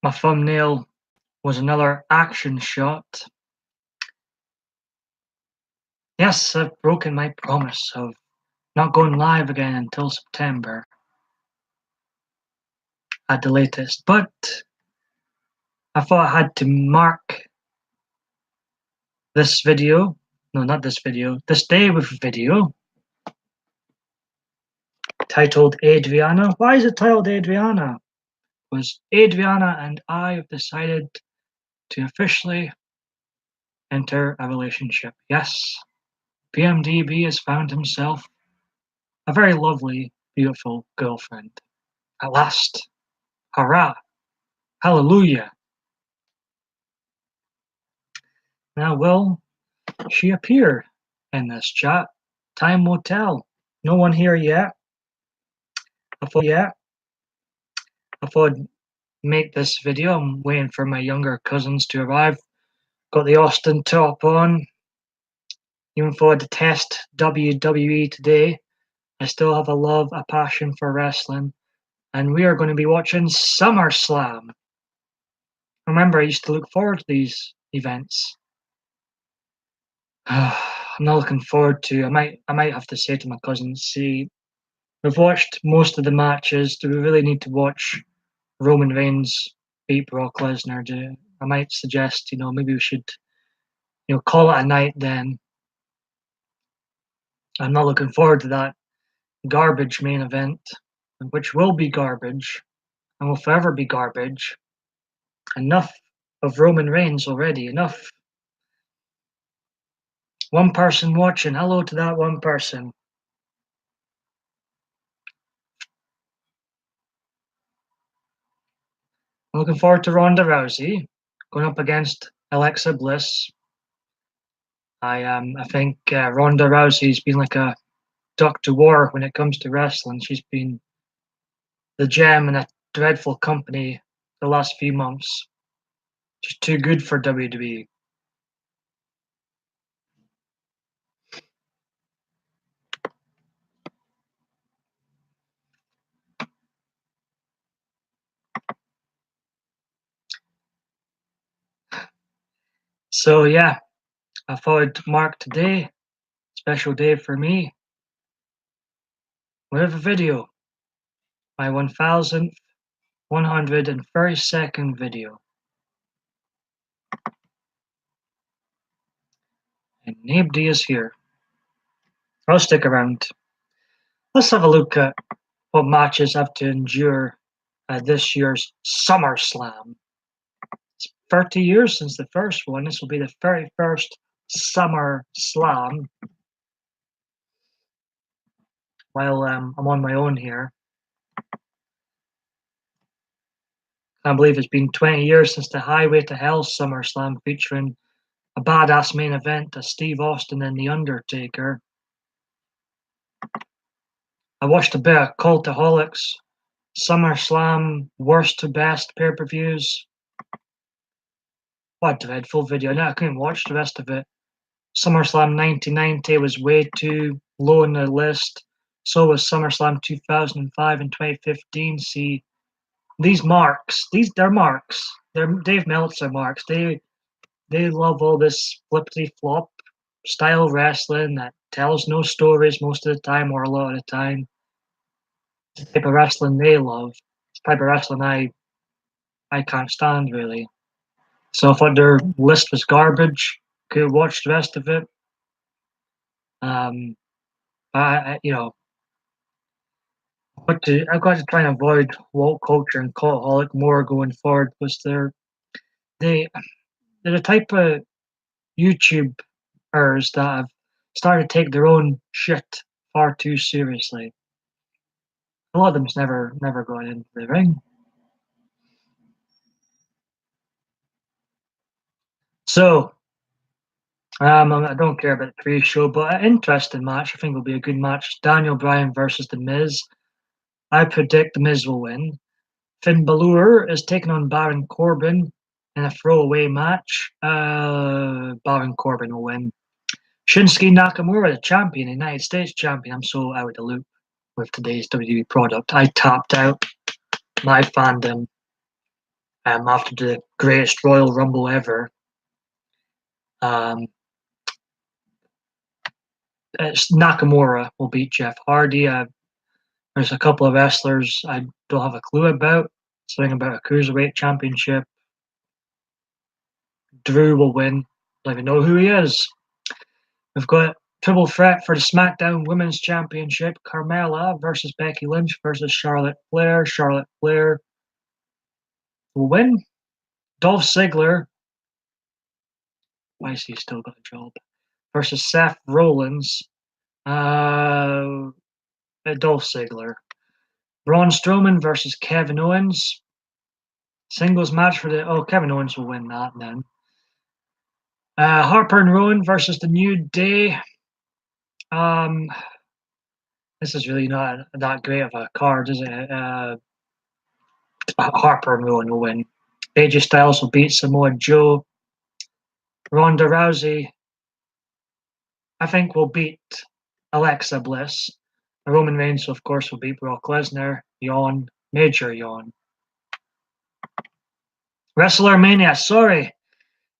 My thumbnail was another action shot. Yes, I've broken my promise of not going live again until September at the latest, but I thought I had to mark this video, no, not this video, this day with video, titled Adriana. Why is it titled Adriana? Because Adriana and I have decided to officially enter a relationship. Yes, PMDB has found himself a very lovely, beautiful girlfriend. At last. Hurrah! Hallelujah! Now, will she appear in this chat? Time will tell. No one here yet. I thought I'd make this video. I'm waiting for my younger cousins to arrive. Got the Austin top on. Even though I detest WWE today, I still have a love, a passion for wrestling. And we are going to be watching SummerSlam. Remember, I used to look forward to these events. I'm not looking forward to. I might have to say to my cousins, see, we've watched most of the matches. Do we really need to watch Roman Reigns beat Brock Lesnar? I might suggest, maybe we should, call it a night then. I'm not looking forward to that garbage main event, which will be garbage and will forever be garbage. Enough of Roman Reigns already. Enough. One person watching. Hello to that one person. I'm looking forward to Ronda Rousey going up against Alexa Bliss. I think Ronda Rousey's been like a duck to war when it comes to wrestling. She's been the gem in a dreadful company the last few months. She's too good for WWE. So yeah, I thought I'd mark today, special day for me, with a video, my 1,132nd video. And nobody is here. I'll stick around. Let's have a look at what matches have to endure at this year's SummerSlam. It's 30 years since the first one. This will be the very first SummerSlam. While I'm on my own here. I believe it's been 20 years since the Highway to Hell SummerSlam featuring a badass main event of Steve Austin and The Undertaker. I watched a bit of Cultaholics, SummerSlam, worst to best pay-per-views. What a dreadful video. No, I couldn't watch the rest of it. SummerSlam 1990 was way too low on the list. So was SummerSlam 2005 and 2015. See, these marks, they're marks. They're Dave Meltzer marks. They love all this flippity flop style wrestling that tells no stories most of the time or a lot of the time. It's the type of wrestling they love. It's the type of wrestling I can't stand really. So I thought their list was garbage. Could watch the rest of it. I've got to try and avoid woke culture and cultaholic more going forward because they're the type of YouTubers that have started to take their own shit far too seriously. A lot of them's never gone into the ring. So I don't care about the pre-show, but an interesting match. I think will be a good match. Daniel Bryan versus The Miz. I predict The Miz will win. Finn Balor is taking on Baron Corbin in a throwaway match. Baron Corbin will win. Shinsuke Nakamura, the champion, the United States champion. I'm so out of the loop with today's WWE product. I tapped out my fandom. after the greatest Royal Rumble ever. It's Nakamura will beat Jeff Hardy. There's a couple of wrestlers I don't have a clue about. Something about a cruiserweight championship. Drew will win. Don't even know who he is. We've got triple threat for the SmackDown Women's Championship. Carmella versus Becky Lynch versus Charlotte Flair. Charlotte Flair will win. Dolph Ziggler, why has he still got a job? Versus Seth Rollins. Dolph Ziggler. Braun Strowman versus Kevin Owens. Singles match for Kevin Owens will win that then. Harper and Rowan versus the New Day. This is really not that great of a card, is it? Harper and Rowan will win. AJ Styles will beat Samoa Joe. Ronda Rousey, I think, will beat Alexa Bliss. Roman Reigns, of course, will beat Brock Lesnar. Yawn. Major yawn. WrestleMania, sorry.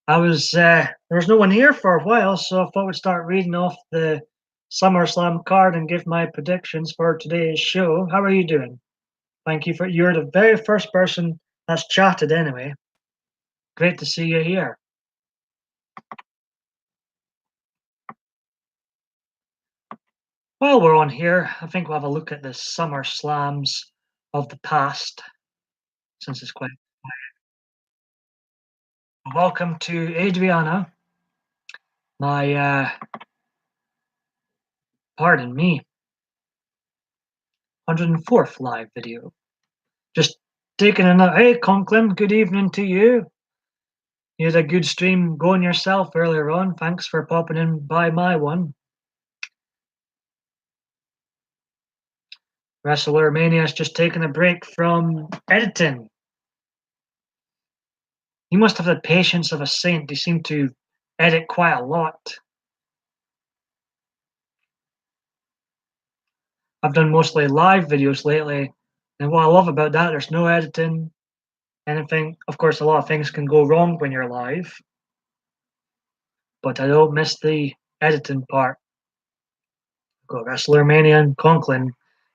There was no one here for a while, so I thought we'd start reading off the SummerSlam card and give my predictions for today's show. How are you doing? Thank you you're the very first person that's chatted anyway. Great to see you here. While we're on here, I think we'll have a look at the SummerSlams of the past, since it's quite quiet. Welcome to Adriana, my, pardon me, 104th live video. Just taking another, hey Conklin, good evening to you. You had a good stream going yourself earlier on. Thanks for popping in by my one. WrestleMania's just taking a break from editing. You must have the patience of a saint. They seem to edit quite a lot. I've done mostly live videos lately, and what I love about that, there's no editing, anything. Of course, a lot of things can go wrong when you're live, but I don't miss the editing part. Got WrestleMania and Conklin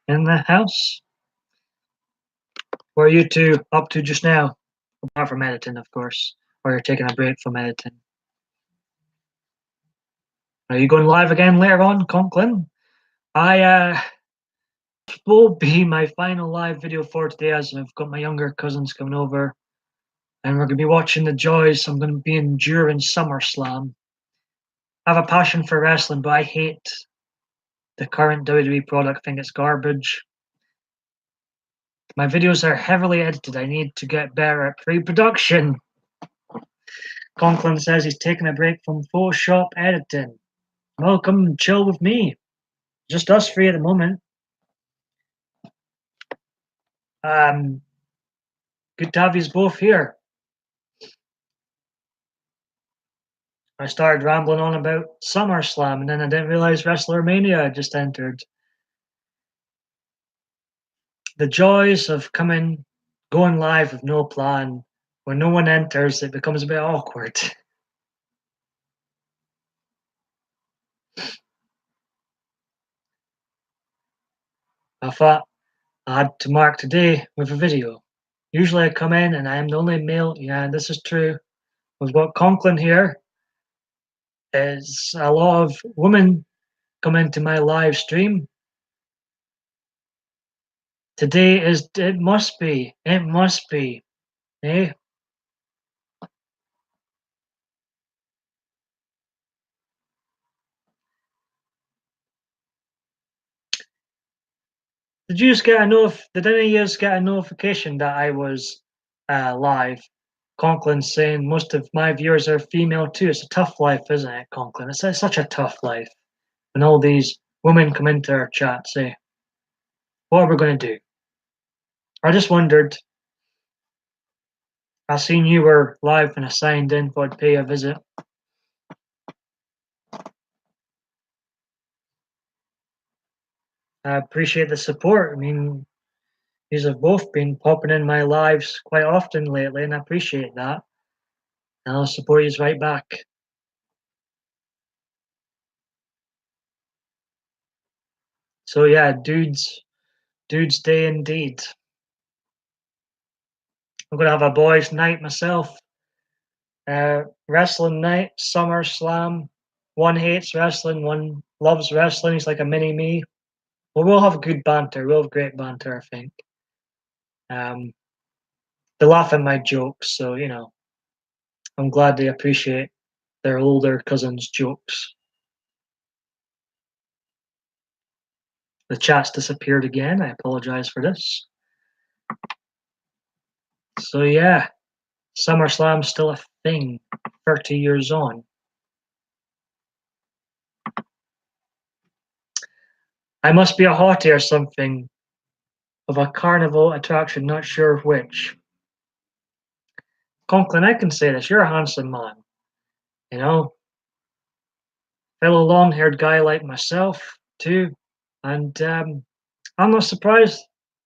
in the house. What are you two up to just now? Apart from editing, of course, or you're taking a break from editing. Are you going live again later on, Conklin? Will be my final live video for today, as I've got my younger cousins coming over, and we're going to be watching the joys I'm going to be enduring SummerSlam. I have a passion for wrestling, but I hate the current WWE product. I think it's garbage. My videos are heavily edited. I need to get better at pre-production. Conklin says he's taking a break from Photoshop editing. Welcome and chill with me. Just us three at the moment. Good to have you both here. I started rambling on about SummerSlam, and then I didn't realize WrestleMania had just entered. The joys of going live with no plan. When no one enters, it becomes a bit awkward. I thought I had to mark today with a video. Usually I come in and I am the only male. Yeah, this is true. We've got Conklin here. It's a lot of women come into my live stream. Today it must be, eh? Did any of you get a notification that I was live? Conklin saying most of my viewers are female too. It's a tough life, isn't it, Conklin? It's such a tough life. When all these women come into our chat, say, what are we going to do? I just wondered. I seen you were live and I signed in, thought I'd pay a visit. I appreciate the support. I mean, These have both been popping in my lives quite often lately, and I appreciate that. And I'll support you right back. So yeah, dudes day indeed. I'm gonna have a boys' night myself. Wrestling night, SummerSlam. One hates wrestling, one loves wrestling. He's like a mini me. Well, we'll have good banter. We'll have great banter, I think. Um, they laugh at my jokes, so I'm glad they appreciate their older cousins' jokes. The chat's disappeared again. I apologize for this. So yeah, SummerSlam's still a thing 30 years on. I must be a hottie or something of a carnival attraction, not sure which. Conklin, I can say this. You're a handsome man, you know, fellow long-haired guy like myself too, and I'm not surprised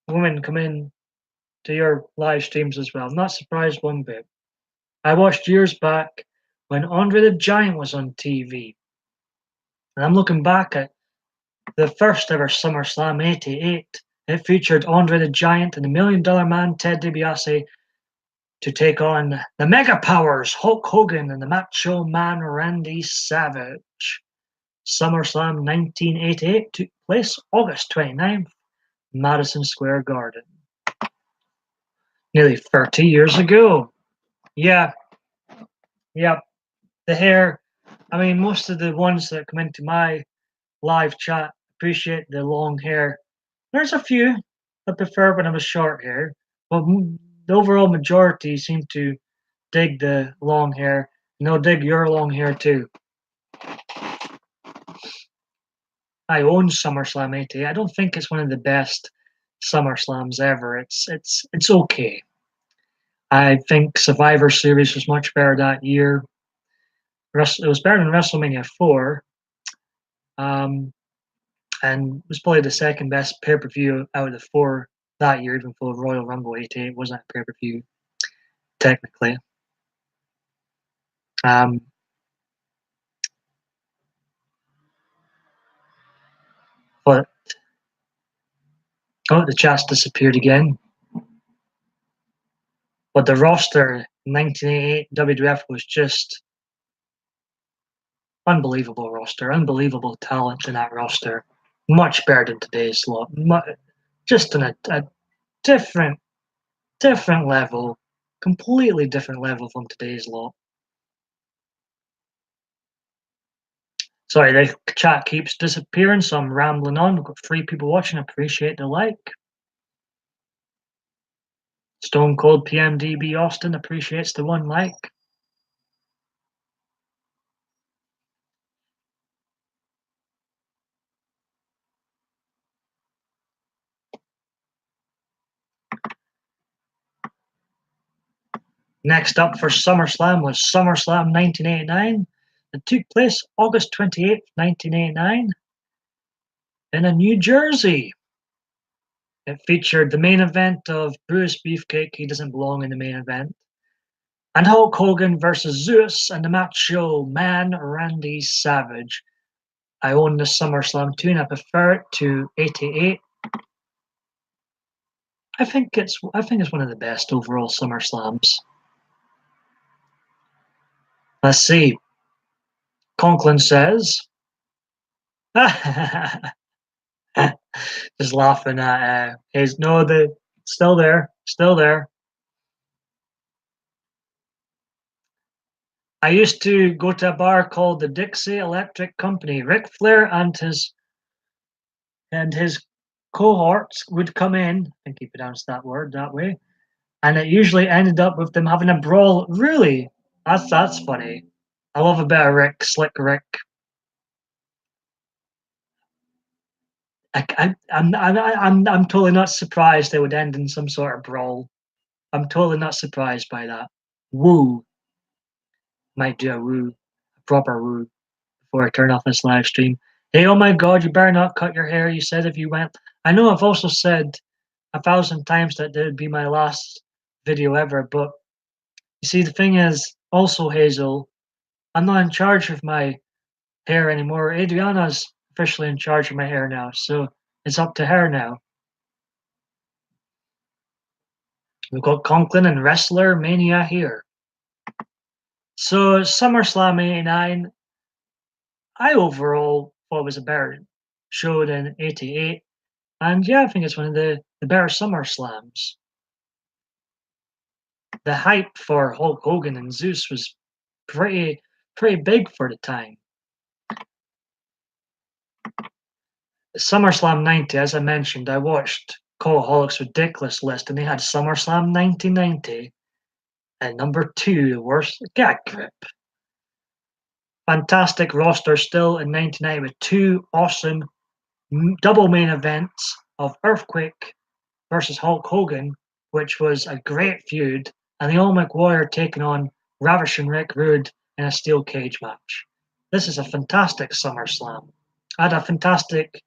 women come in to your live streams as well. I'm not surprised one bit. I watched years back when Andre the Giant was on TV, and I'm looking back at the first ever SummerSlam '88. It featured Andre the Giant and the Million Dollar Man Ted DiBiase to take on the Mega Powers Hulk Hogan and the Macho Man Randy Savage. SummerSlam 1988 took place August 29th, Madison Square Garden. Nearly 30 years ago. Yeah, yeah. The hair, I mean, most of the ones that come into my live chat appreciate the long hair. There's a few that prefer when I was short hair, but the overall majority seem to dig the long hair, and they'll dig your long hair too. I own SummerSlam '88. I don't think it's one of the best SummerSlams ever. It's okay. I think Survivor Series was much better that year. It was better than WrestleMania 4, um, and it was probably the second best pay per view out of the four that year, even though Royal Rumble '88 wasn't a pay per view technically. Um, but oh, the chat's disappeared again. But the roster in 1988 WWF was just unbelievable roster, unbelievable talent in that roster. Much better than today's lot. Just on a different, different level, completely different level from today's lot. Sorry, the chat keeps disappearing, so I'm rambling on. We've got 3 people watching. Appreciate the like. Stone Cold PMDB Austin appreciates the 1 like. Next up for SummerSlam was SummerSlam 1989. It took place August 28th, 1989 in New Jersey. It featured the main event of Bruce Beefcake, he doesn't belong in the main event, and Hulk Hogan versus Zeus and the Macho Man Randy Savage. I own the SummerSlam too, and I prefer it to '88. I think it's one of the best overall SummerSlams. Let's see. Conklin says, just laughing at his no, the still there, still there. I used to go to a bar called the Dixie Electric Company. Ric Flair and his cohorts would come in, I think he pronounced that word that way, and it usually ended up with them having a brawl. Really? That's funny. I love a bit of Rick, Slick Rick. I'm totally not surprised they would end in some sort of brawl. I'm totally not surprised by that. Woo. Might do a woo, a proper woo, before I turn off this live stream. Hey, oh my God, you better not cut your hair. You said if you went. I know I've also said 1,000 times that it would be my last video ever. But you see, the thing is, also Hazel, I'm not in charge of my hair anymore. Adriana's officially in charge of my hair now, so it's up to her now. We've got Conklin and Wrestler Mania here. So SummerSlam '89, I overall thought it was a better show than '88, and yeah, I think it's one of the better SummerSlams. The hype for Hulk Hogan and Zeus was pretty big for the time. SummerSlam '90, as I mentioned, I watched Cultaholic's ridiculous list, and they had SummerSlam 1990 at number 2, the worst. Get a grip. Fantastic roster still in '99 with 2 awesome double main events of Earthquake versus Hulk Hogan, which was a great feud, and the Ultimate Warrior taking on Ravishing Rick Rude in a steel cage match. This is a fantastic SummerSlam. I had a fantastic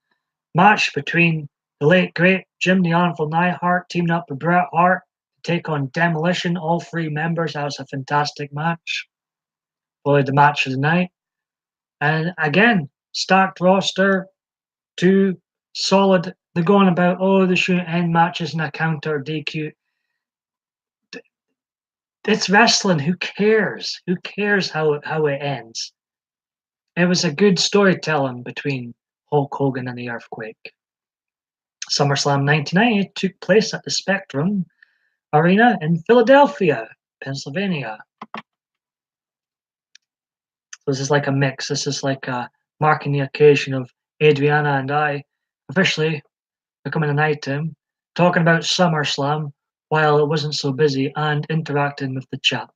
match between the late great Jim the Anvil Neidhart teaming up with Bret Hart to take on Demolition, all 3 members. That was a fantastic match. Probably the match of the night. And again, stacked roster, 2 solid. They're going about, oh, they shouldn't end matches in a counter or DQ. It's wrestling. Who cares? Who cares how it ends? It was a good storytelling between Hulk Hogan and the Earthquake. SummerSlam 1990 took place at the Spectrum Arena in Philadelphia, Pennsylvania. So this is like a mix. This is like marking the occasion of Adriana and I officially becoming an item, talking about SummerSlam while it wasn't so busy and interacting with the chat.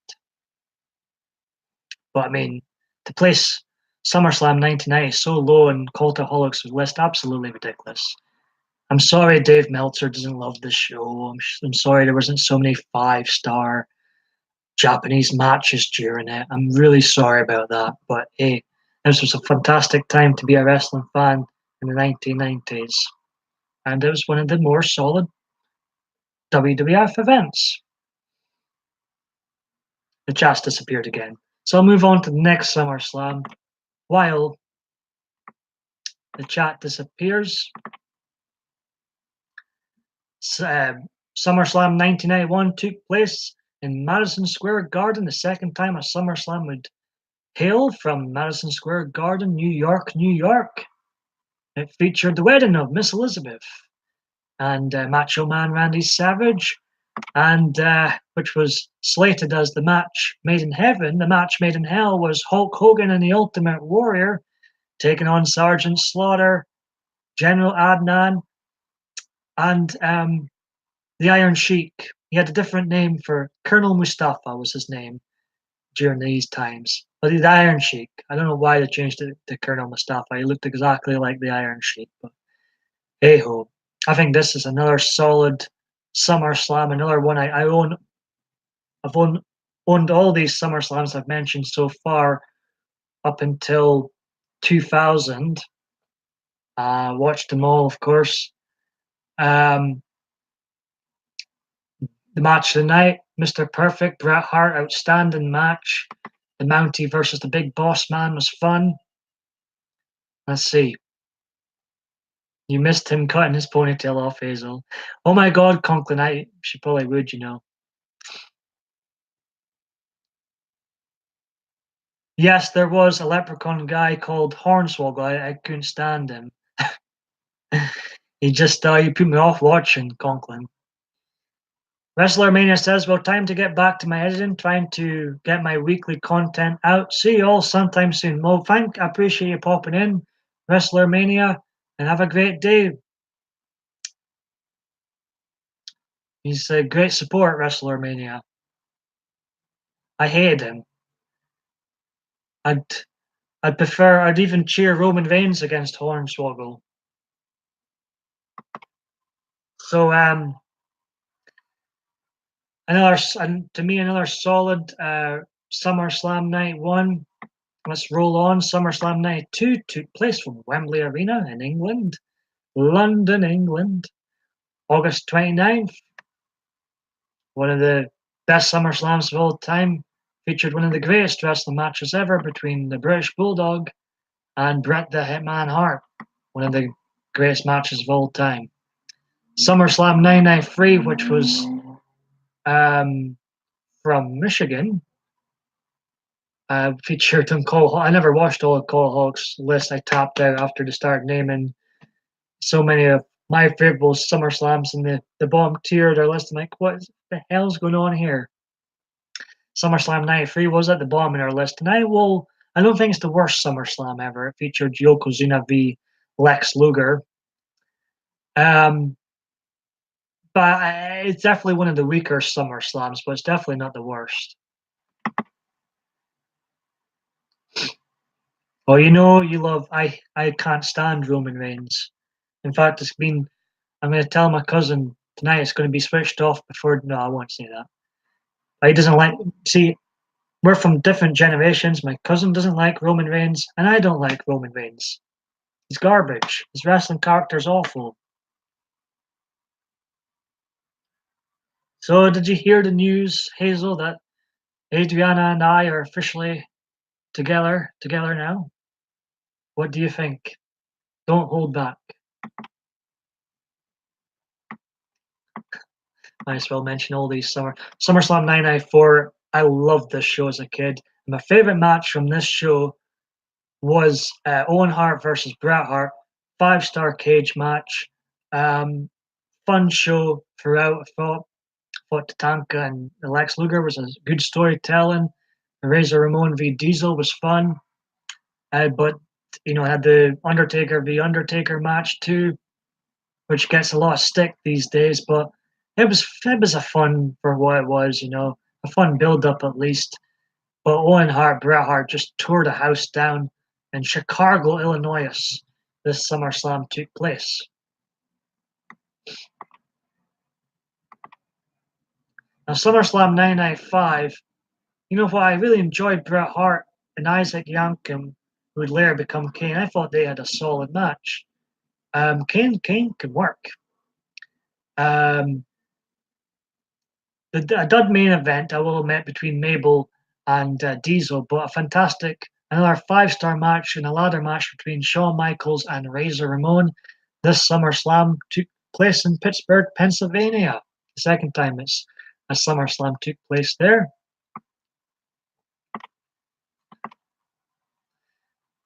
But I mean, to place SummerSlam 1990 so low in Cultaholic's list, absolutely ridiculous. I'm sorry Dave Meltzer doesn't love this show. I'm sorry there wasn't so many 5-star Japanese matches during it. I'm really sorry about that. But hey, this was a fantastic time to be a wrestling fan in the 1990s. And it was one of the more solid WWF events. The chat's disappeared again. So I'll move on to the next SummerSlam while the chat disappears. SummerSlam 1991 took place in Madison Square Garden, the second time a SummerSlam would hail from Madison Square Garden, New York, New York. It featured the wedding of Miss Elizabeth and Macho Man Randy Savage, and which was slated as the match made in heaven. The match made in hell was Hulk Hogan and the Ultimate Warrior taking on Sergeant Slaughter, General Adnan, and the Iron Sheik. He had a different name for Colonel Mustafa was his name during these times. But the Iron Sheik. I don't know why they changed it to Colonel Mustafa. He looked exactly like the Iron Sheik. But hey ho. I think this is another solid SummerSlam, another one I own. I've owned all these SummerSlams I've mentioned so far up until 2000. Watched them all, of course. The match of the night, Mr. Perfect, Bret Hart, outstanding match. The Mountie versus the Big Boss Man was fun. Let's see. You missed him cutting his ponytail off, Hazel. Oh my God, Conklin, she probably would, you know. Yes, there was a leprechaun guy called Hornswoggle. I couldn't stand him. He put me off watching Conklin. Wrestler Mania says, well, time to get back to my editing, trying to get my weekly content out. See you all sometime soon. Well, I appreciate you popping in, Wrestler Mania, and have a great day. He's a great support, Wrestler Mania. I hated him. I'd even cheer Roman Reigns against Hornswoggle. So another solid SummerSlam night 1. Let's roll on. SummerSlam night 2 took place from Wembley Arena in England, London, England. August 29th, one of the best SummerSlams of all time, featured one of the greatest wrestling matches ever between the British Bulldog and Bret the Hitman Hart, one of the greatest matches of all time. SummerSlam 993, which was from Michigan, featured on Cole. I never watched all of Cole Hawk's list. I tapped out after they started naming so many of my favorite SummerSlams in the bottom tier of their list. I'm like, what the hell's going on here? SummerSlam 93 was at the bottom of our list, and I don't think it's the worst SummerSlam ever. It featured Yokozuna v Lex Luger. But it's definitely one of the weaker SummerSlams, but it's definitely not the worst. Oh, you love. I can't stand Roman Reigns. In fact, I'm going to tell my cousin tonight it's going to be switched off before. No, I won't say that. He doesn't like. See, we're from different generations. My cousin doesn't like Roman Reigns, and I don't like Roman Reigns. He's garbage. His wrestling character's awful. So, did you hear the news, Hazel, that Adriana and I are officially together now? What do you think? Don't hold back. Might as well mention all these SummerSlam 994. I loved this show as a kid. My favorite match from this show was Owen Hart versus Bret Hart, 5-star cage match. Fun show throughout. I thought Tatanka and Lex Luger was a good storytelling. Razor Ramon v Diesel was fun. But had the Undertaker v Undertaker match too, which gets a lot of stick these days. But it was a fun for what it was, a fun build up at least. But Owen Hart, Bret Hart just tore the house down in Chicago, Illinois. This SummerSlam took place. Now SummerSlam 995, what, I really enjoyed Bret Hart and Isaac Yankem, who would later become Kane. I thought they had a solid match. Kane could work. A dud main event, I will admit, between Mabel and Diesel, but another 5-star match and a ladder match between Shawn Michaels and Razor Ramon. This SummerSlam took place in Pittsburgh, Pennsylvania. The second time a SummerSlam took place there.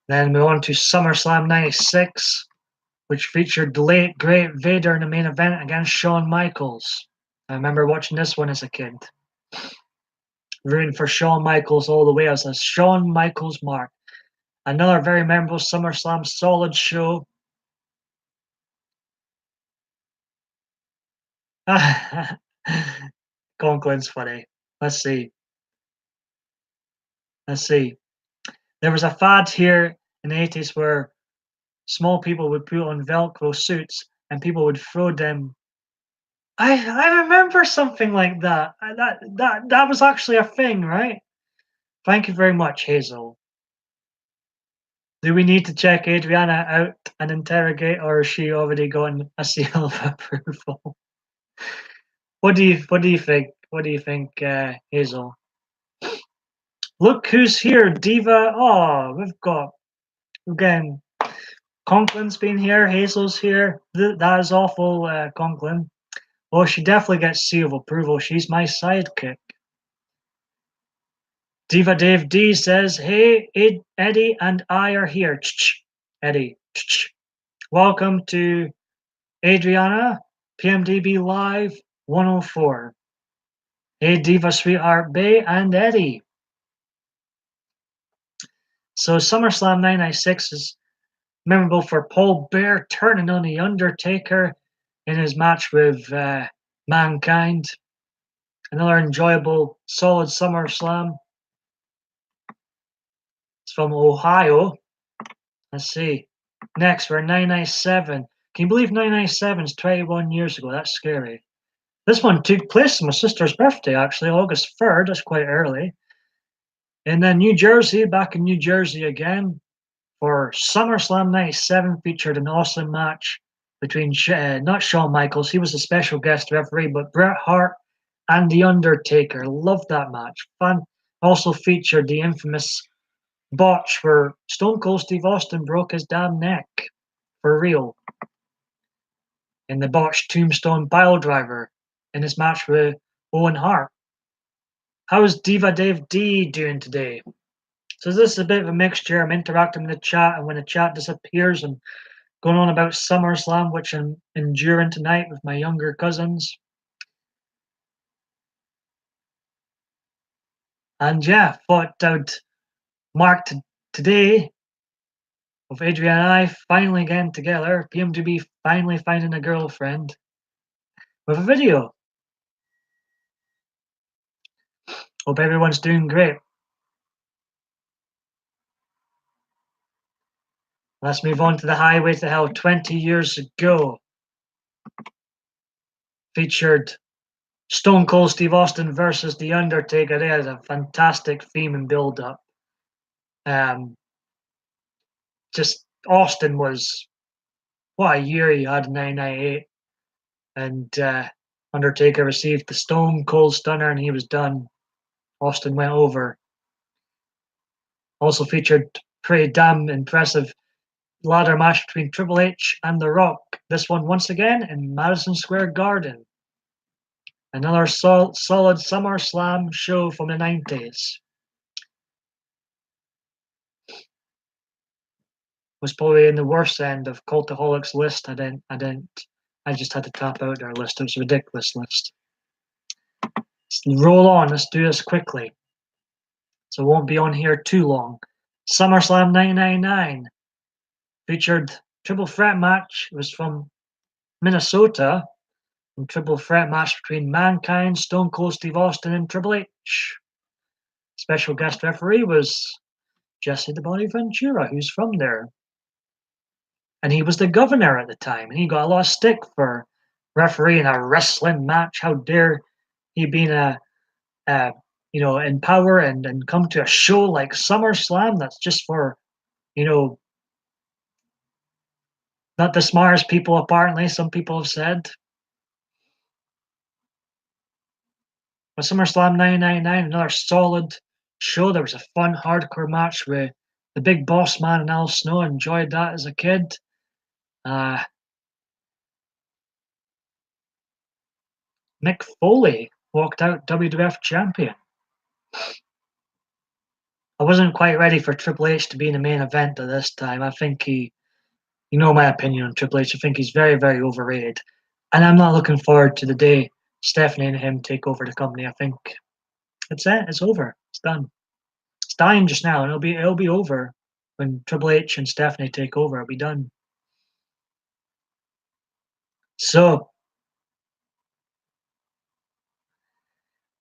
Then we on to SummerSlam 96, which featured the late great Vader in the main event against Shawn Michaels. I remember watching this one as a kid. Rooting for Shawn Michaels all the way as a Shawn Michaels mark. Another very memorable SummerSlam solid show. Conklin's funny. Let's see. There was a fad here in the 80s where small people would put on Velcro suits and people would throw them. I remember something like that. That was actually a thing, right? Thank you very much, Hazel. Do we need to check Adriana out and interrogate, or has she already gotten a seal of approval? What do you think? What do you think, Hazel? Look who's here, Diva. Oh, we've got again. Conklin's been here. Hazel's here. That is awful, Conklin. Well, she definitely gets seal of approval. She's my sidekick. Diva Dave D says, "Hey, Eddie and I are here." Eddie. Welcome to Adriana, PMDB Live 104. Hey, Diva Sweetheart Bay and Eddie. So SummerSlam 996 is memorable for Paul Bearer turning on The Undertaker in his match with Mankind. Another enjoyable, solid SummerSlam. It's from Ohio. Let's see. Next, we're 997. Can you believe 997 is 21 years ago? That's scary. This one took place on my sister's birthday, actually, August 3rd. That's quite early. And then New Jersey, back in New Jersey again, for SummerSlam 97, featured an awesome match between not Shawn Michaels, he was a special guest referee, but Bret Hart and The Undertaker. Loved that match. Fun. Also featured the infamous botch where Stone Cold Steve Austin broke his damn neck. For real. In the botched Tombstone Piledriver in his match with Owen Hart. How's Diva Dave D doing today? So this is a bit of a mixture. I'm interacting with the chat, and when the chat disappears, I'm going on about SummerSlam, which I'm enduring tonight with my younger cousins. And yeah, thought I would mark today with Adriana and I finally getting together, PMDB finally finding a girlfriend, with a video. Hope everyone's doing great. Let's move on to the Highway to Hell. 20 years ago, featured Stone Cold Steve Austin versus The Undertaker. They had a fantastic theme and build-up. Just Austin was, what a year he had in 1998. And Undertaker received the Stone Cold Stunner and he was done. Austin went over. Also featured pretty damn impressive ladder match between Triple H and The Rock. This one once again in Madison Square Garden. Another solid SummerSlam show from the 90s. Was probably in the worst end of Cultaholics list. I just had to tap out their list. It was a ridiculous list. Let's roll on. Let's do this quickly. So it won't be on here too long. SummerSlam 1999 featured triple threat match. It was from Minnesota. And triple threat match between Mankind, Stone Cold Steve Austin, and Triple H. Special guest referee was Jesse the Body Ventura, who's from there. And he was the governor at the time, and he got a lot of stick for refereeing a wrestling match. How dare he be in power and come to a show like SummerSlam that's just for, not the smartest people, apparently, some people have said. But SummerSlam 1999, another solid show. There was a fun, hardcore match with the Big Boss Man and Al Snow. I enjoyed that as a kid. Mick Foley walked out WWF champion. I wasn't quite ready for Triple H to be in the main event at this time. I think my opinion on Triple H. I think he's very, very overrated. And I'm not looking forward to the day Stephanie and him take over the company. I think that's it. It's over. It's done. It's dying just now, and it'll be over when Triple H and Stephanie take over. It'll be done. So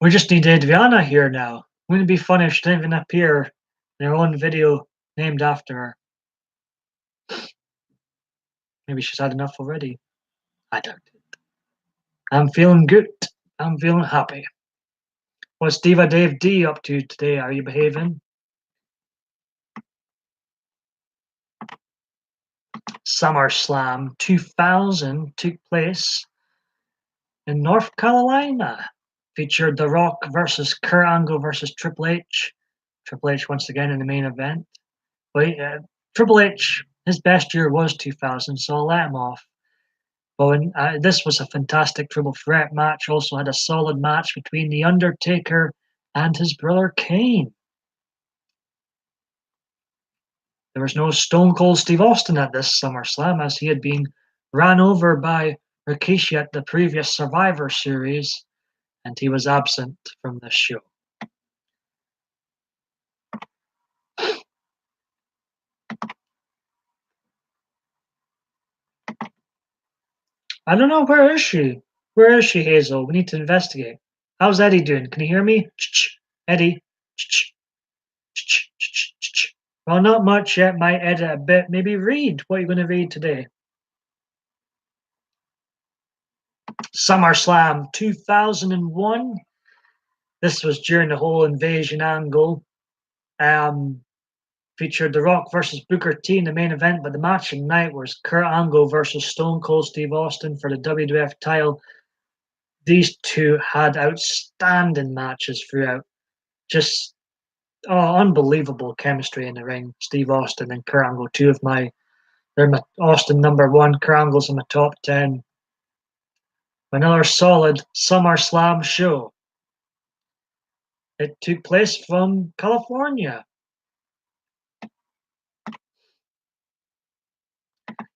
we just need Adriana here now. Wouldn't it be funny if she didn't even appear in her own video named after her? Maybe she's had enough already. I doubt it. I'm feeling good. I'm feeling happy. What's Diva Dave D up to today? Are you behaving? SummerSlam 2000 took place in North Carolina. Featured The Rock versus Kurt Angle versus Triple H. Triple H once again in the main event. But Triple H, his best year was 2000, so I'll let him off. But this was a fantastic triple threat match. Also had a solid match between The Undertaker and his brother Kane. There was no Stone Cold Steve Austin at this SummerSlam, as he had been ran over by Rikishi at the previous Survivor Series, and he was absent from this show. I don't know, where is she? Where is she, Hazel? We need to investigate. How's Eddie doing? Can you hear me? Eddie? Well, not much yet. Might edit a bit. Maybe read. What are you going to read today? SummerSlam 2001. This was during the whole invasion angle. Featured The Rock versus Booker T in the main event, but the match of the night was Kurt Angle versus Stone Cold Steve Austin for the WWF title. These two had outstanding matches throughout. Just unbelievable chemistry in the ring. Steve Austin and Kurt Angle, they're my Austin #1, Kurt Angle's in my top 10. Another solid SummerSlam show. It took place from California.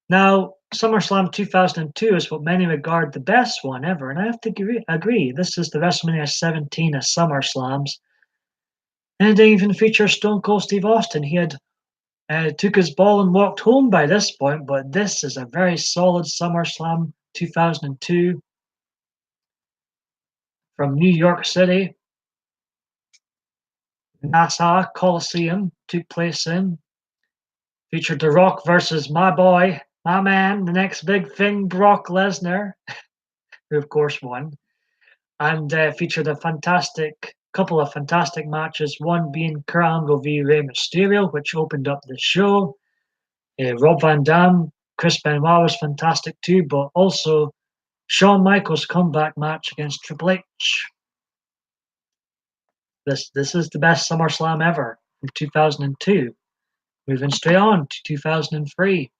Now, SummerSlam 2002 is what many regard the best one ever, and I have to agree. This is the WrestleMania 17 of SummerSlams, and it didn't even feature Stone Cold Steve Austin. He had took his ball and walked home by this point, but this is a very solid SummerSlam 2002 from New York City. Nassau Coliseum took place in. Featured The Rock versus my boy, my man, the next big thing, Brock Lesnar, who of course won, and featured a couple of fantastic matches. One being Kurt Angle v Rey Mysterio, which opened up the show. Rob Van Dam, Chris Benoit was fantastic too, but also Shawn Michaels' comeback match against Triple H. This is the best SummerSlam ever from 2002. Moving straight on to 2003.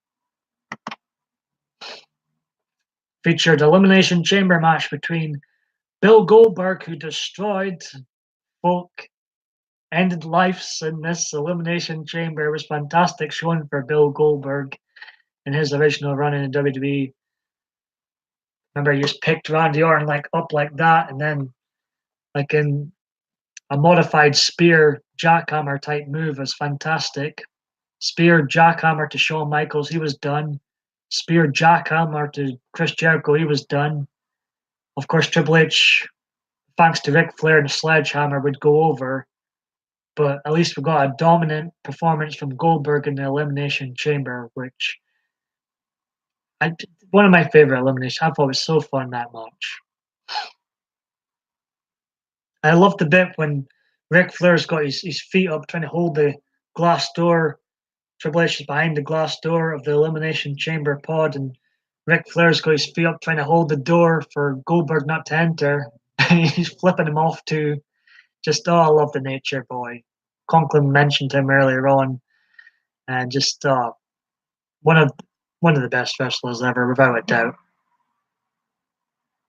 Featured Elimination Chamber match between Bill Goldberg, who destroyed folk, ended lives in this Elimination Chamber. It was fantastic showing for Bill Goldberg in his original run in the WWE. Remember, he just picked Randy Orton up like that, and then like in a modified spear jackhammer type move was fantastic. Spear jackhammer to Shawn Michaels, he was done. Spear jackhammer to Chris Jericho, he was done. Of course, Triple H, thanks to Ric Flair and the sledgehammer, would go over. But at least we got a dominant performance from Goldberg in the Elimination Chamber, which one of my favorite eliminations. I thought it was so fun, that match. I loved the bit when Ric Flair's got his feet up trying to hold the glass door. Triple H is behind the glass door of the Elimination Chamber pod, and Ric Flair's got his feet up trying to hold the door for Goldberg not to enter. He's flipping him off too. I love the Nature Boy. Conklin mentioned him earlier on, and just one of the best wrestlers ever, without a doubt.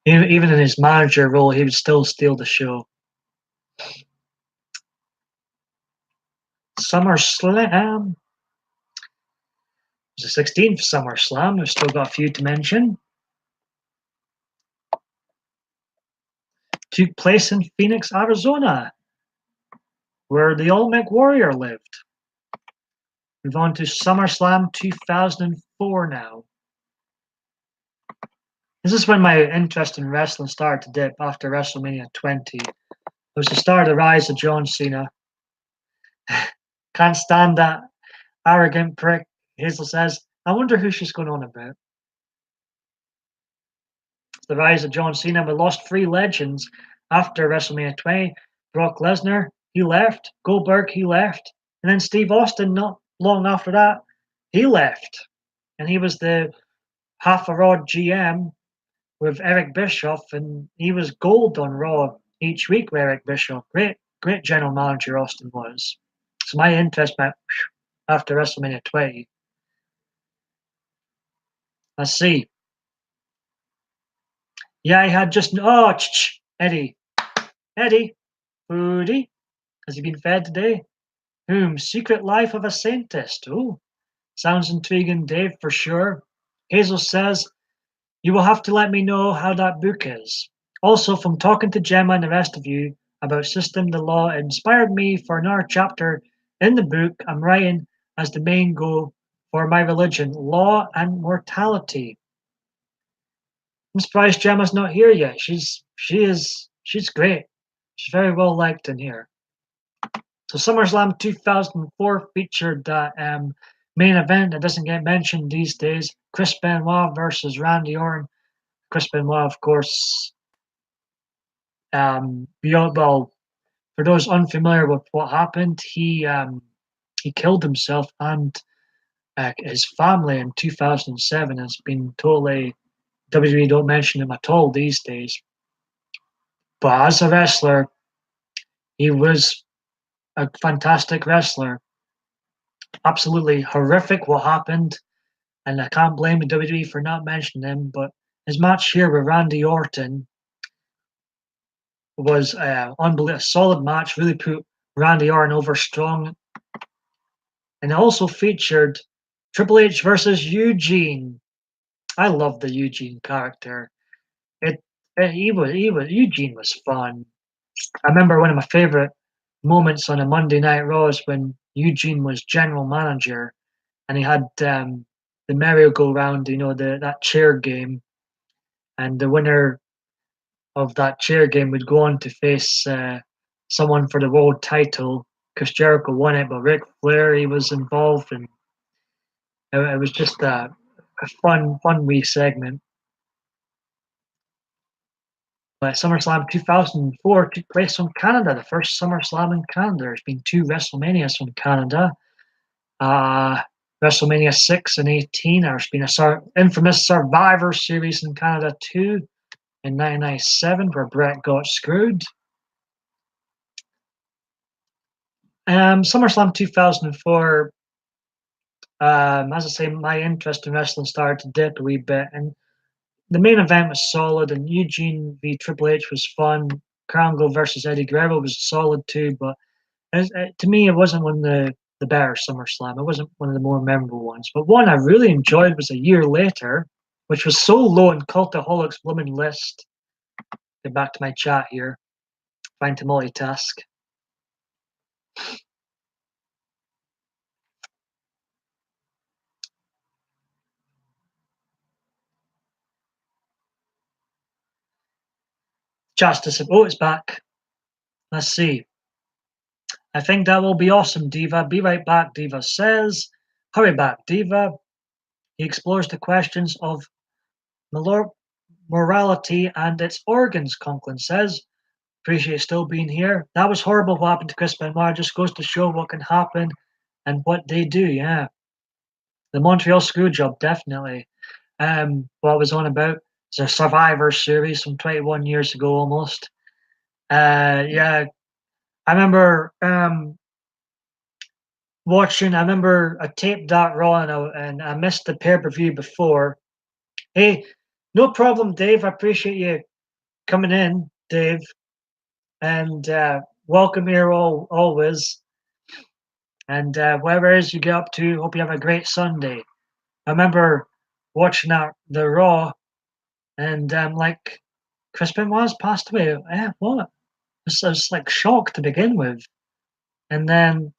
Even in his manager role, he would still steal the show. SummerSlam. It was the 16th SummerSlam. We've still got a few to mention. Took place in Phoenix, Arizona, where the Olmec Warrior lived. Move on to SummerSlam 2004 now. This is when my interest in wrestling started to dip after WrestleMania 20. It was the start of the rise of John Cena. Can't stand that arrogant prick. Hazel says, I wonder who she's going on about. The rise of John Cena. We lost 3 legends after WrestleMania 20. Brock Lesnar, he left. Goldberg, he left. And then Steve Austin, not long after that, he left. And he was the half-a-rod GM with Eric Bischoff, and he was gold on Raw each week with Eric Bischoff. Great general manager Austin was. So my interest went after WrestleMania 20. Let's see. Yeah, he had just Eddie, foodie. Has he been fed today? Secret Life of a Saintist. Oh, sounds intriguing, Dave, for sure. Hazel says, you will have to let me know how that book is. Also, from talking to Gemma and the rest of you about System the Law, it inspired me for another chapter in the book I'm writing as the main goal for my religion, Law and Mortality. I'm surprised Gemma's not here yet. She's great. She's very well liked in here. So SummerSlam 2004 featured that main event that doesn't get mentioned these days. Chris Benoit versus Randy Orton. Chris Benoit, of course, for those unfamiliar with what happened, he he killed himself and his family in 2007 has been totally WWE don't mention him at all these days. But as a wrestler, he was a fantastic wrestler. Absolutely horrific what happened, and I can't blame the WWE for not mentioning him. But his match here with Randy Orton was unbelievable, solid match. Really put Randy Orton over strong, and it also featured Triple H versus Eugene. I love the Eugene character. It, he was Eugene was fun. I remember one of my favorite moments on a Monday Night Raw is when Eugene was general manager and he had the merry-go-round, that chair game, and the winner of that chair game would go on to face someone for the world title because Jericho won it, but Ric Flair he was involved, and it was just a fun wee segment. But SummerSlam 2004 took place in Canada, the first SummerSlam in Canada. There's been two WrestleManias from Canada. Uh, WrestleMania 6 and 18. There's been a infamous Survivor Series in Canada too in 1997 where Brett got screwed. SummerSlam 2004, as I say, my interest in wrestling started to dip a wee bit. And the main event was solid, and Eugene v Triple H was fun. Krangle versus Eddie Guerrero was solid too, but to me, it wasn't one of the better SummerSlam. It wasn't one of the more memorable ones. But one I really enjoyed was a year later, which was so low in Cultaholic's blooming list. Get back to my chat here. Trying to multitask. Justice. Oh, it's back. Let's see. I think that will be awesome, Diva. Be right back, Diva says. Hurry back, Diva. He explores the questions of morality and its organs, Conklin says. Appreciate still being here. That was horrible what happened to Chris Benoit. Just goes to show what can happen and what they do, yeah. The Montreal Screwjob, definitely. What I was on about is a Survivor Series from 21 years ago almost. Yeah, I remember watching. I remember I taped that Raw and I missed the pay-per-view before. Hey, no problem, Dave. I appreciate you coming in, Dave, and welcome here always. And whatever it is you get up to, hope you have a great Sunday. I remember watching the Raw, and like Chris Benoit's passed away. What? I was like shocked to begin with, and then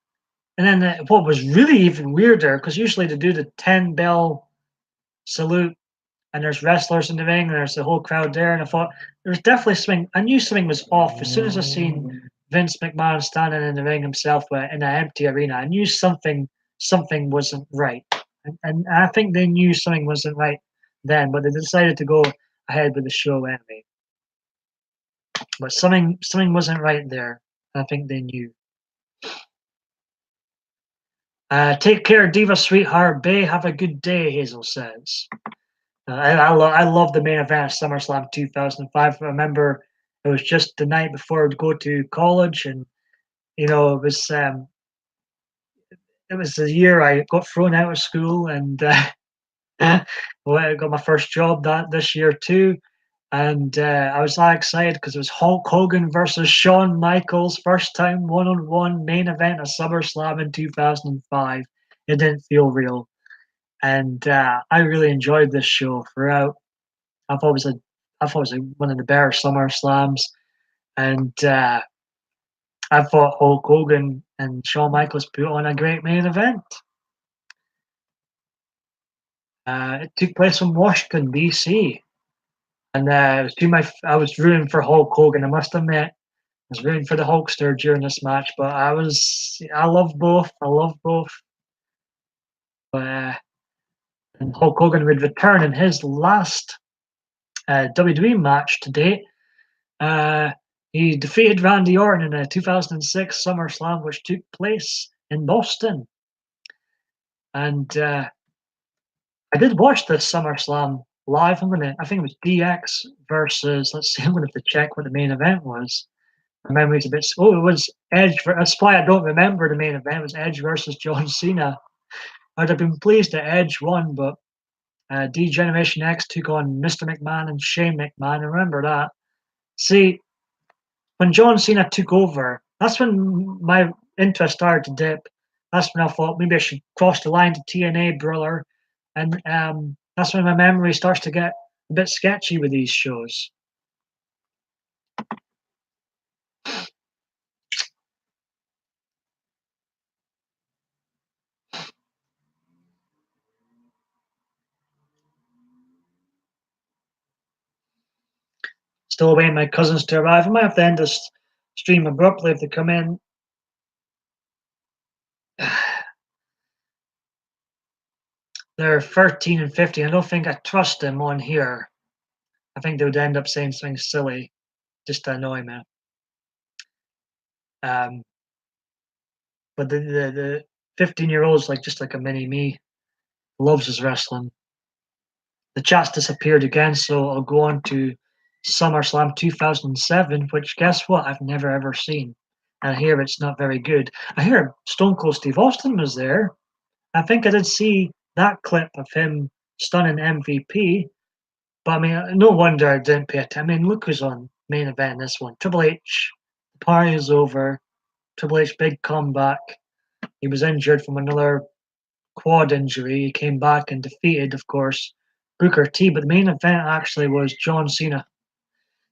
what was really even weirder, because usually they do the 10 bell salute, and there's wrestlers in the ring, and there's the whole crowd there, and I thought there's definitely something. I knew something was off as soon as I seen Vince McMahon standing in the ring himself in an empty arena. I knew something wasn't right, and I think they knew something wasn't right then, but they decided to go ahead with the show anyway. But something wasn't right there. I think they knew. Take care, Diva sweetheart. Bay, have a good day, Hazel says. I love the main event of SummerSlam 2005. I remember it was just the night before I'd go to college, and it was the year I got thrown out of school, and well, I got my first job this year too. And I was so excited because it was Hulk Hogan versus Shawn Michaels, first time one-on-one main event of SummerSlam in 2005. It didn't feel real, and I really enjoyed this show throughout. I thought it was one of the better SummerSlams, and I thought Hulk Hogan and Shawn Michaels put on a great main event. It took place in Washington, D.C. And I was rooting for Hulk Hogan. I must admit, I was rooting for the Hulkster during this match, but I love both. I love both. But and Hulk Hogan would return in his last WWE match to date. He defeated Randy Orton in a 2006 SummerSlam, which took place in Boston. And I did watch the SummerSlam live. I think it was DX versus, let's see, I'm gonna have to check what the main event was. My memory's a bit, oh, it was Edge, that's why I don't remember the main event. It was Edge versus John Cena. I'd have been pleased that Edge won, but D-Generation X took on Mr. McMahon and Shane McMahon. I remember that. See, when John Cena took over, that's when my interest started to dip. That's when I thought maybe I should cross the line to TNA Brother, and that's when my memory starts to get a bit sketchy with these shows. Still waiting my cousins to arrive. I might have to end this stream abruptly if they come in. They're 13 and 15. I don't think I trust them on here. I think they would end up saying something silly just to annoy me. But the 15-year-old's like just like a mini me, loves his wrestling. The chat's disappeared again, so I'll go on to SummerSlam 2007, which guess what? I've never ever seen. And I hear it's not very good. I hear Stone Cold Steve Austin was there. I think I did see that clip of him stunning MVP. But I mean, no wonder I didn't pay attention. I mean, look who's on main event in this one. Triple H. The party is over. Triple H big comeback. He was injured from another quad injury. He came back and defeated, of course, Booker T. But the main event actually was John Cena.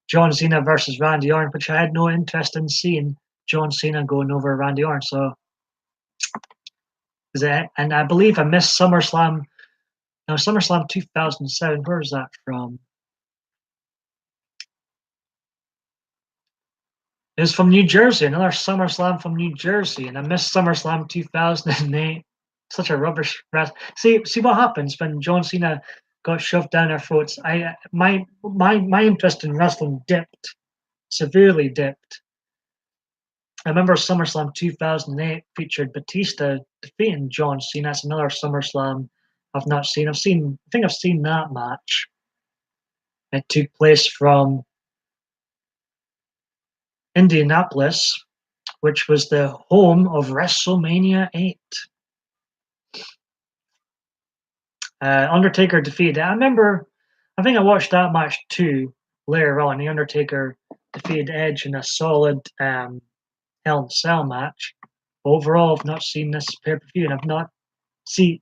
John Cena versus Randy Orton, which I had no interest in seeing John Cena going over Randy Orton. So, and I believe I missed SummerSlam. Now, SummerSlam 2007, where is that from? It was from New Jersey, another SummerSlam from New Jersey, and I missed SummerSlam 2008. Such a rubbish rest. See what happens when John Cena got shoved down our throats. My interest in wrestling dipped, severely dipped. I remember SummerSlam 2008 featured Batista defeating John Cena. That's another SummerSlam I've not seen. I think I've seen that match. It took place from Indianapolis, which was the home of WrestleMania 8. Undertaker defeated. I think I watched that match too later on. The Undertaker defeated Edge in a solid Hell in a Cell match. Overall, I've not seen this pay-per-view, and I've not seen.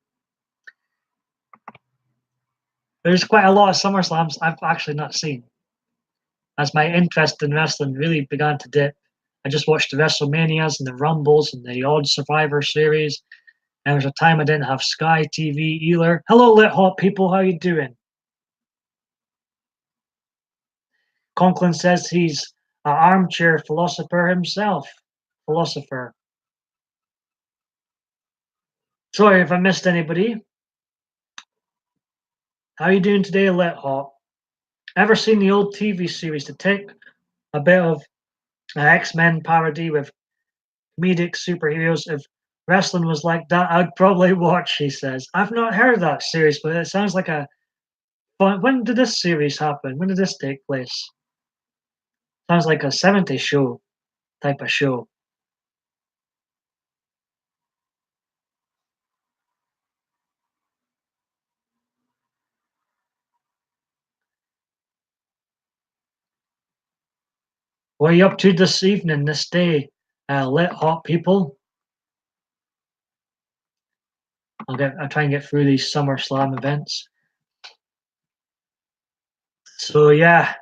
There's quite a lot of SummerSlams I've actually not seen, as my interest in wrestling really began to dip. I just watched the WrestleManias and the Rumbles and the odd Survivor Series. And there was a time I didn't have Sky TV either. Hello, lit hot people, how you doing? Conklin says he's an armchair philosopher himself. Philosopher. Sorry if I missed anybody. How are you doing today, lit hot? Ever seen the old TV series to take a bit of an X-Men parody with comedic superheroes? If wrestling was like that, I'd probably watch, he says. I've not heard that series, but it sounds like a fun. When did this series happen? When did this take place? Sounds like a 70s show type of show. What are you up to this evening, this day, lit hot people? I'll try and get through these SummerSlam events. So yeah,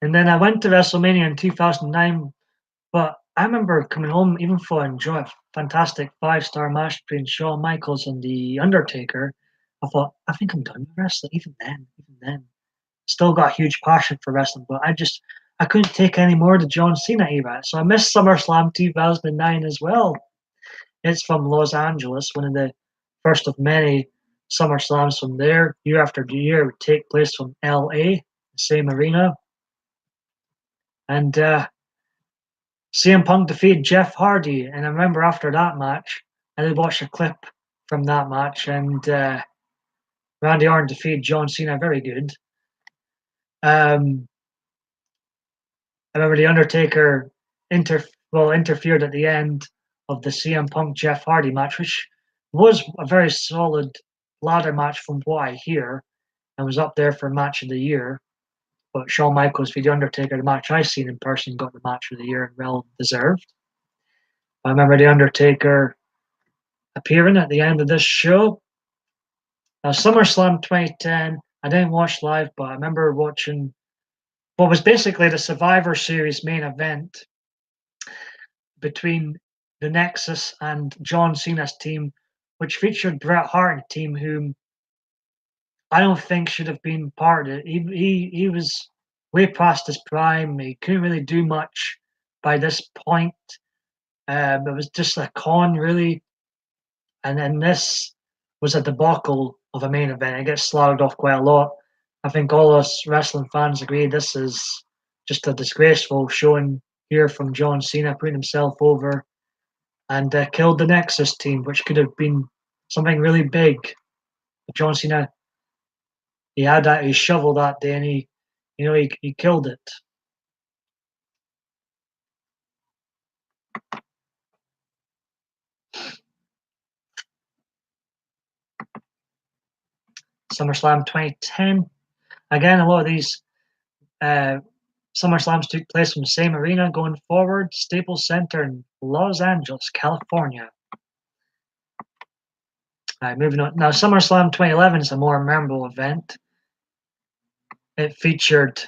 and then I went to WrestleMania in 2009, but I remember coming home even for enjoy a fantastic 5-star match between Shawn Michaels and The Undertaker. I thought, I think I'm done with wrestling. Even then, still got a huge passion for wrestling, but I couldn't take any more of the John Cena era. So I missed SummerSlam 2009 as well. It's from Los Angeles, one of the first of many SummerSlams from there. Year after year would take place from LA, the same arena. And CM Punk defeated Jeff Hardy. And I remember after that match, I did watch a clip from that match, and Randy Orton defeated John Cena. Very good. I remember the Undertaker interfered at the end of the CM Punk Jeff Hardy match, which was a very solid ladder match from what I hear, and was up there for match of the year. But Shawn Michaels v The Undertaker, the match I seen in person, got the match of the year and well deserved. I remember the Undertaker appearing at the end of this show. Now, SummerSlam 2010, I didn't watch live, but I remember watching what was basically the Survivor Series main event between the Nexus and John Cena's team, which featured Bret Hart and team, whom I don't think should have been part of it. He was way past his prime. He couldn't really do much by this point. It was just a con, really. And then this was a debacle of a main event. It gets slaughtered off quite a lot. I think all us wrestling fans agree this is just a disgraceful showing here from John Cena, putting himself over and killed the Nexus team, which could have been something really big. But John Cena, he had that his shovel that day, and he killed it. SummerSlam 2010. Again, a lot of these SummerSlams took place from the same arena going forward, Staples Center in Los Angeles, California. Moving on. Now, SummerSlam 2011 is a more memorable event. It featured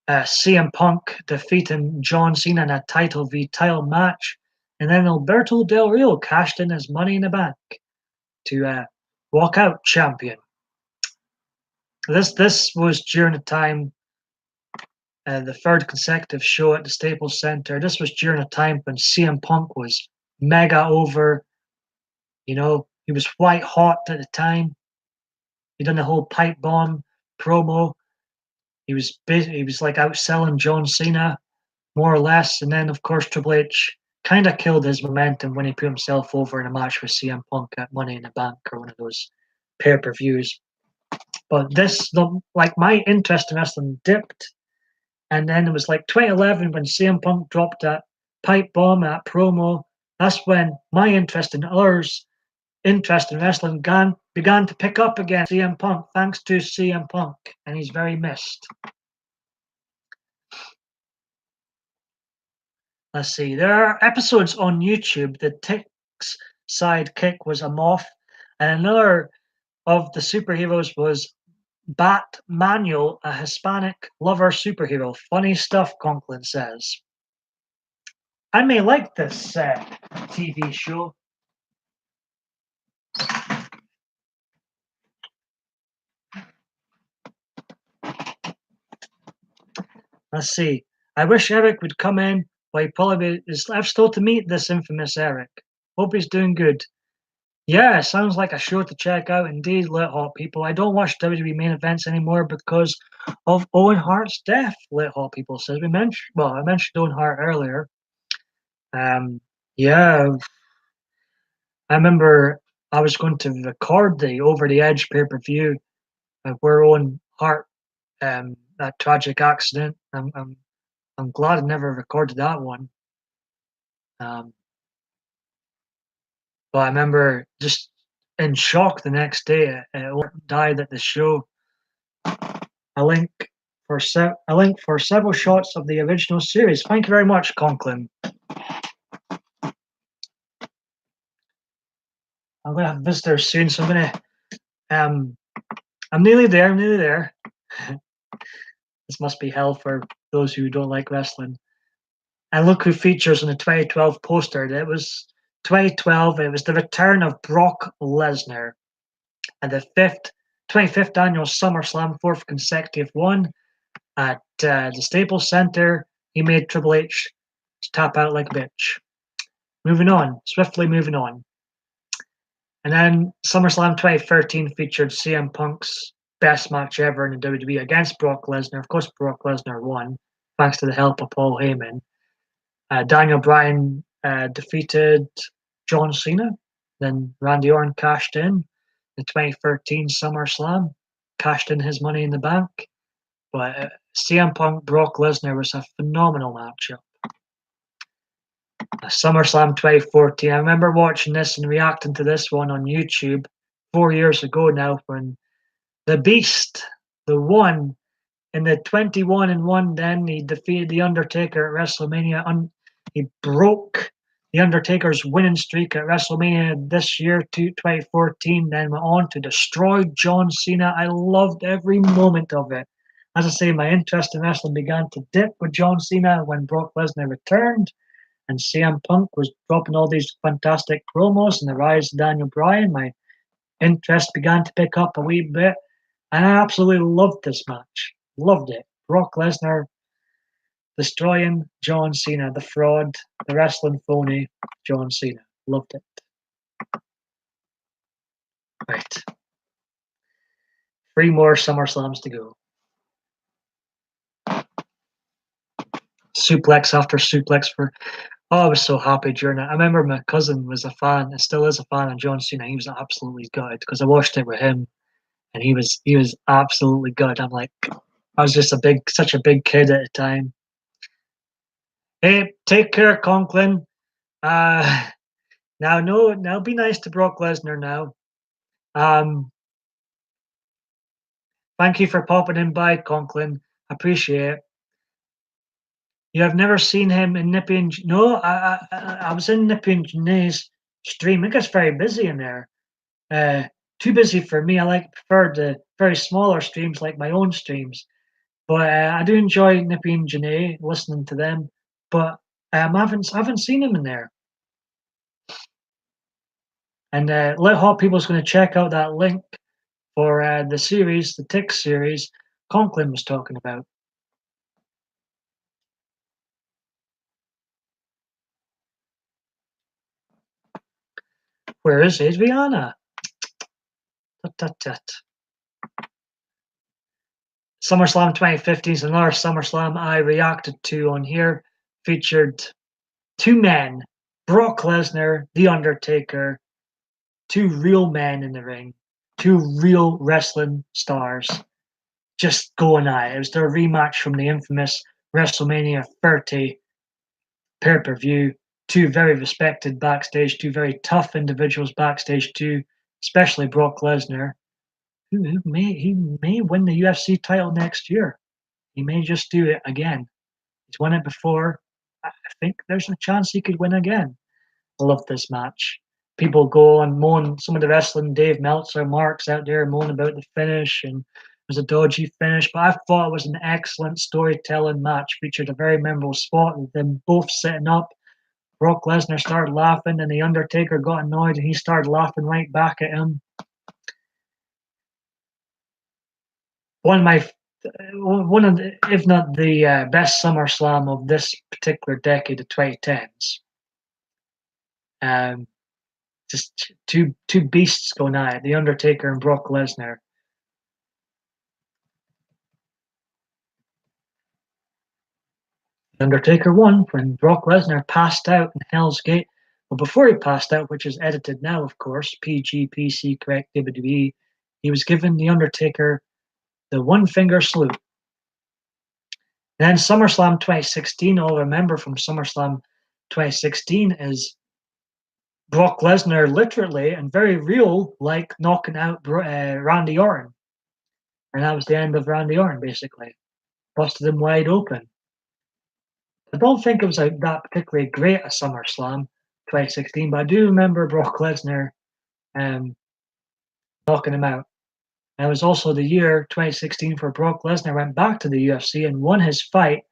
CM Punk defeating John Cena in a title v title match, and then Alberto Del Rio cashed in his Money in the Bank to walk out champion. This was during the time, the third consecutive show at the Staples Center. This was during a time when CM Punk was mega over. He was white hot at the time. He done the whole pipe bomb promo. He was like outselling John Cena, more or less. And then, of course, Triple H kind of killed his momentum when he put himself over in a match with CM Punk at Money in the Bank or one of those pay-per-views. But my interest in wrestling dipped. And then it was like 2011 when CM Punk dropped that pipe bomb, that promo. That's when my interest in wrestling began to pick up again. CM Punk, thanks to CM Punk, and he's very missed. Let's see. There are episodes on YouTube. The Tick's sidekick was a moth, and another of the superheroes was Bat Manuel, a Hispanic lover superhero. Funny stuff, Conklin says. I may like this TV show. Let's see. I wish Eric would come in, but he probably is. I've still to meet this infamous Eric. Hope he's doing good. Yeah, sounds like a show to check out indeed, Lit Hot people. I don't watch WWE main events anymore because of Owen Hart's death, Lit Hot people says. I mentioned Owen Hart earlier. Yeah, I remember I was going to record the Over the Edge pay-per-view where Owen Hart, that tragic accident. I'm glad I never recorded that one. But I remember just in shock the next day. Owen died at the show. A link for several shots of the original series. Thank you very much, Conklin. I'm gonna have visitors soon, so I'm nearly there. I'm nearly there. This must be hell for those who don't like wrestling. And look who features on the 2012 poster. It was 2012. It was the return of Brock Lesnar at the 25th annual SummerSlam, fourth consecutive one at the Staples Center. He made Triple H tap out like a bitch. Swiftly moving on. And then SummerSlam 2013 featured CM Punk's best match ever in the WWE against Brock Lesnar. Of course, Brock Lesnar won, thanks to the help of Paul Heyman. Daniel Bryan defeated John Cena. Then Randy Orton cashed in the 2013 SummerSlam, cashed in his money in the bank. But CM Punk Brock Lesnar was a phenomenal matchup. SummerSlam 2014. I remember watching this and reacting to this one on YouTube 4 years ago now when the Beast, the One, in the 21-1, then he defeated The Undertaker at WrestleMania. He broke The Undertaker's winning streak at WrestleMania this year, 2014, then went on to destroy John Cena. I loved every moment of it. As I say, my interest in wrestling began to dip with John Cena when Brock Lesnar returned and CM Punk was dropping all these fantastic promos and the rise of Daniel Bryan. My interest began to pick up a wee bit, and I absolutely loved this match. Loved it. Brock Lesnar destroying John Cena, the fraud, the wrestling phony, John Cena. Loved it. Right. 3 more SummerSlams to go. Suplex after suplex for. Oh, I was so happy during it. I remember my cousin was a fan, and still is a fan of John Cena. He was absolutely gutted because I watched it with him, and he was absolutely gutted. I'm like, I was just such a big kid at the time. Hey, take care, Conklin. Now be nice to Brock Lesnar now. Thank you for popping in by, Conklin. Appreciate it. You have never seen him in Nippy and no, I was in Nippy and Janae's stream. It gets very busy in there. Too busy for me. I prefer the very smaller streams like my own streams. But I do enjoy Nippy and Janae, listening to them. But I haven't seen him in there. And Lit Hot People's going to check out that link for the series, the Tick series Conklin was talking about. Where is Adriana? SummerSlam 2015 is another SummerSlam I reacted to on here. Featured 2 men, Brock Lesnar, The Undertaker, 2 real men in the ring, 2 real wrestling stars just going at it. It was their rematch from the infamous WrestleMania 30 pay-per-view. 2 very respected backstage, 2 very tough individuals backstage too, especially Brock Lesnar, who may win the UFC title next year. He may just do it again. He's won it before. I think there's a chance he could win again. I love this match. People go and moan, some of the wrestling Dave Meltzer marks out there moan about the finish and it was a dodgy finish, but I thought it was an excellent storytelling match. Featured a very memorable spot with them both sitting up. Brock Lesnar started laughing and The Undertaker got annoyed and he started laughing right back at him. One of the, if not the best SummerSlam of this particular decade, the 2010s. Just two beasts going at it, The Undertaker and Brock Lesnar. The Undertaker won when Brock Lesnar passed out in Hell's Gate. Well, before he passed out, which is edited now, of course, PG, PC, correct, WWE, he was given The Undertaker the one-finger salute. Then SummerSlam 2016, all I remember from SummerSlam 2016 is Brock Lesnar literally and very real, like knocking out Randy Orton. And that was the end of Randy Orton, basically. Busted him wide open. I don't think it was that particularly great a SummerSlam 2016, but I do remember Brock Lesnar knocking him out. And it was also the year 2016 for Brock Lesnar went back to the UFC and won his fight,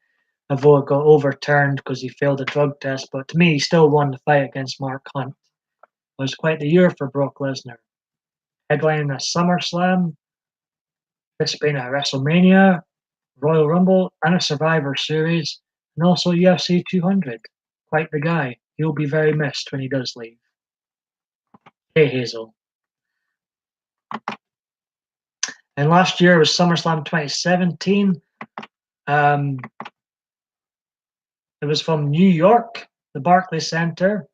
although it got overturned because he failed a drug test. But to me, he still won the fight against Mark Hunt. It was quite the year for Brock Lesnar. Headlining a SummerSlam, participating at WrestleMania, Royal Rumble, and a Survivor Series, and also UFC 200. Quite the guy. He'll be very missed when he does leave. Hey, Hazel. And last year was SummerSlam 2017. It was from New York, the Barclays Center.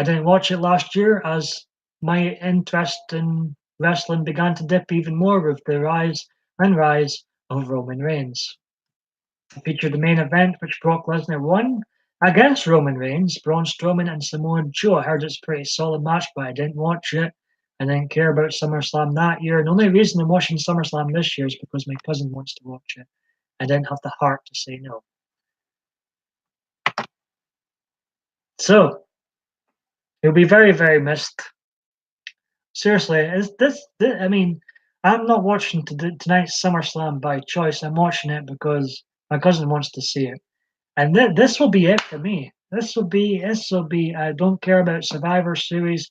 I didn't watch it last year as my interest in wrestling began to dip even more with the rise of Roman Reigns. It featured the main event, which Brock Lesnar won against Roman Reigns, Braun Strowman, and Samoa Joe. I heard it's a pretty solid match, but I didn't watch it. I didn't care about SummerSlam that year. And the only reason I'm watching SummerSlam this year is because my cousin wants to watch it. I didn't have the heart to say no. So, he'll be very, very missed. Seriously, is this I mean, I'm not watching tonight's SummerSlam by choice. I'm watching it because my cousin wants to see it. And this will be it for me. This will be. I don't care about Survivor Series.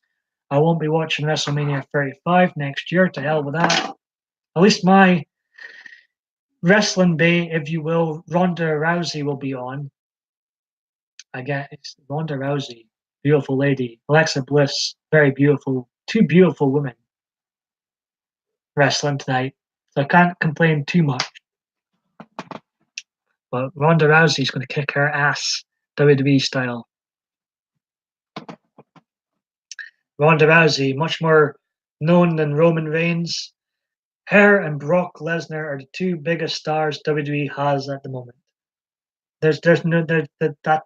I won't be watching WrestleMania 35 next year. To hell with that. At least my wrestling bay, if you will, Ronda Rousey will be on. I get it's Ronda Rousey, beautiful lady. Alexa Bliss, very beautiful. Two beautiful women wrestling tonight. So I can't complain too much. But Ronda Rousey's going to kick her ass, WWE style. Ronda Rousey, much more known than Roman Reigns. Her and Brock Lesnar are the two biggest stars WWE has at the moment. There's no that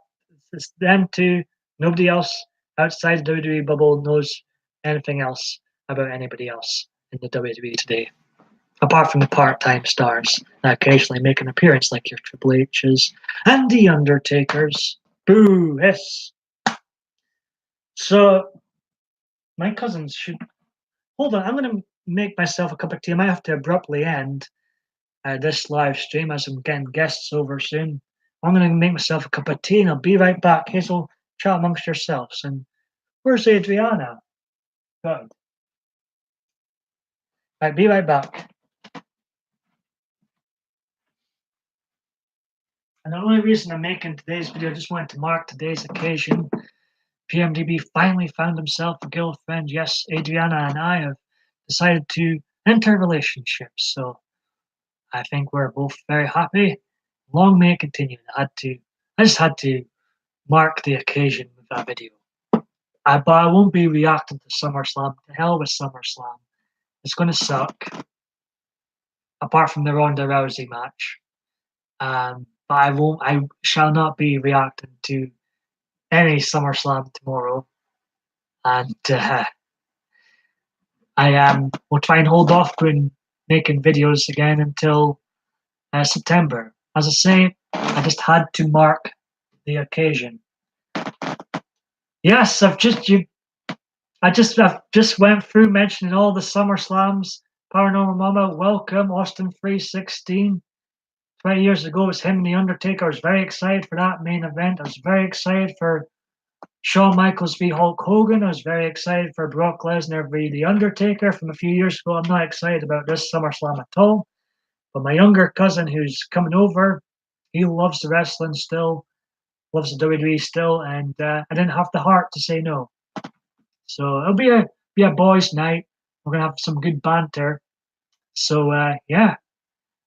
it's them two. Nobody else outside the WWE bubble knows anything else about anybody else in the WWE today, apart from the part-time stars that occasionally make an appearance, like your Triple H's and the Undertakers. Boo hiss. So my cousins should hold on. I'm going to make myself a cup of tea. I might have to abruptly end this live stream as I'm getting guests over soon. I'm going to make myself a cup of tea and I'll be right back. Hazel, chat amongst yourselves. And where's Adriana? Good. Right, be right back. And the only reason I'm making today's video, I just wanted to mark today's occasion. PMDB finally found himself a girlfriend. Yes, Adriana and I have decided to enter relationships. So I think we're both very happy. Long may it continue. I just had to mark the occasion with that video. But I won't be reacting to SummerSlam. To hell with SummerSlam. It's going to suck. Apart from the Ronda Rousey match. But I shall not be reacting to any SummerSlam tomorrow. And will try and hold off doing making videos again until September. As I say, I just had to mark the occasion. Yes, I've just went through mentioning all the SummerSlams. Paranormal Mama, welcome. Austin 316. 20 years ago, it was him and The Undertaker. I was very excited for that main event. I was very excited for Shawn Michaels v Hulk Hogan. I was very excited for Brock Lesnar v The Undertaker from a few years ago. I'm not excited about this SummerSlam at all. But my younger cousin who's coming over, he loves the wrestling still, loves the WWE still, and I didn't have the heart to say no. So it'll be a boys' night. We're gonna have some good banter. So yeah,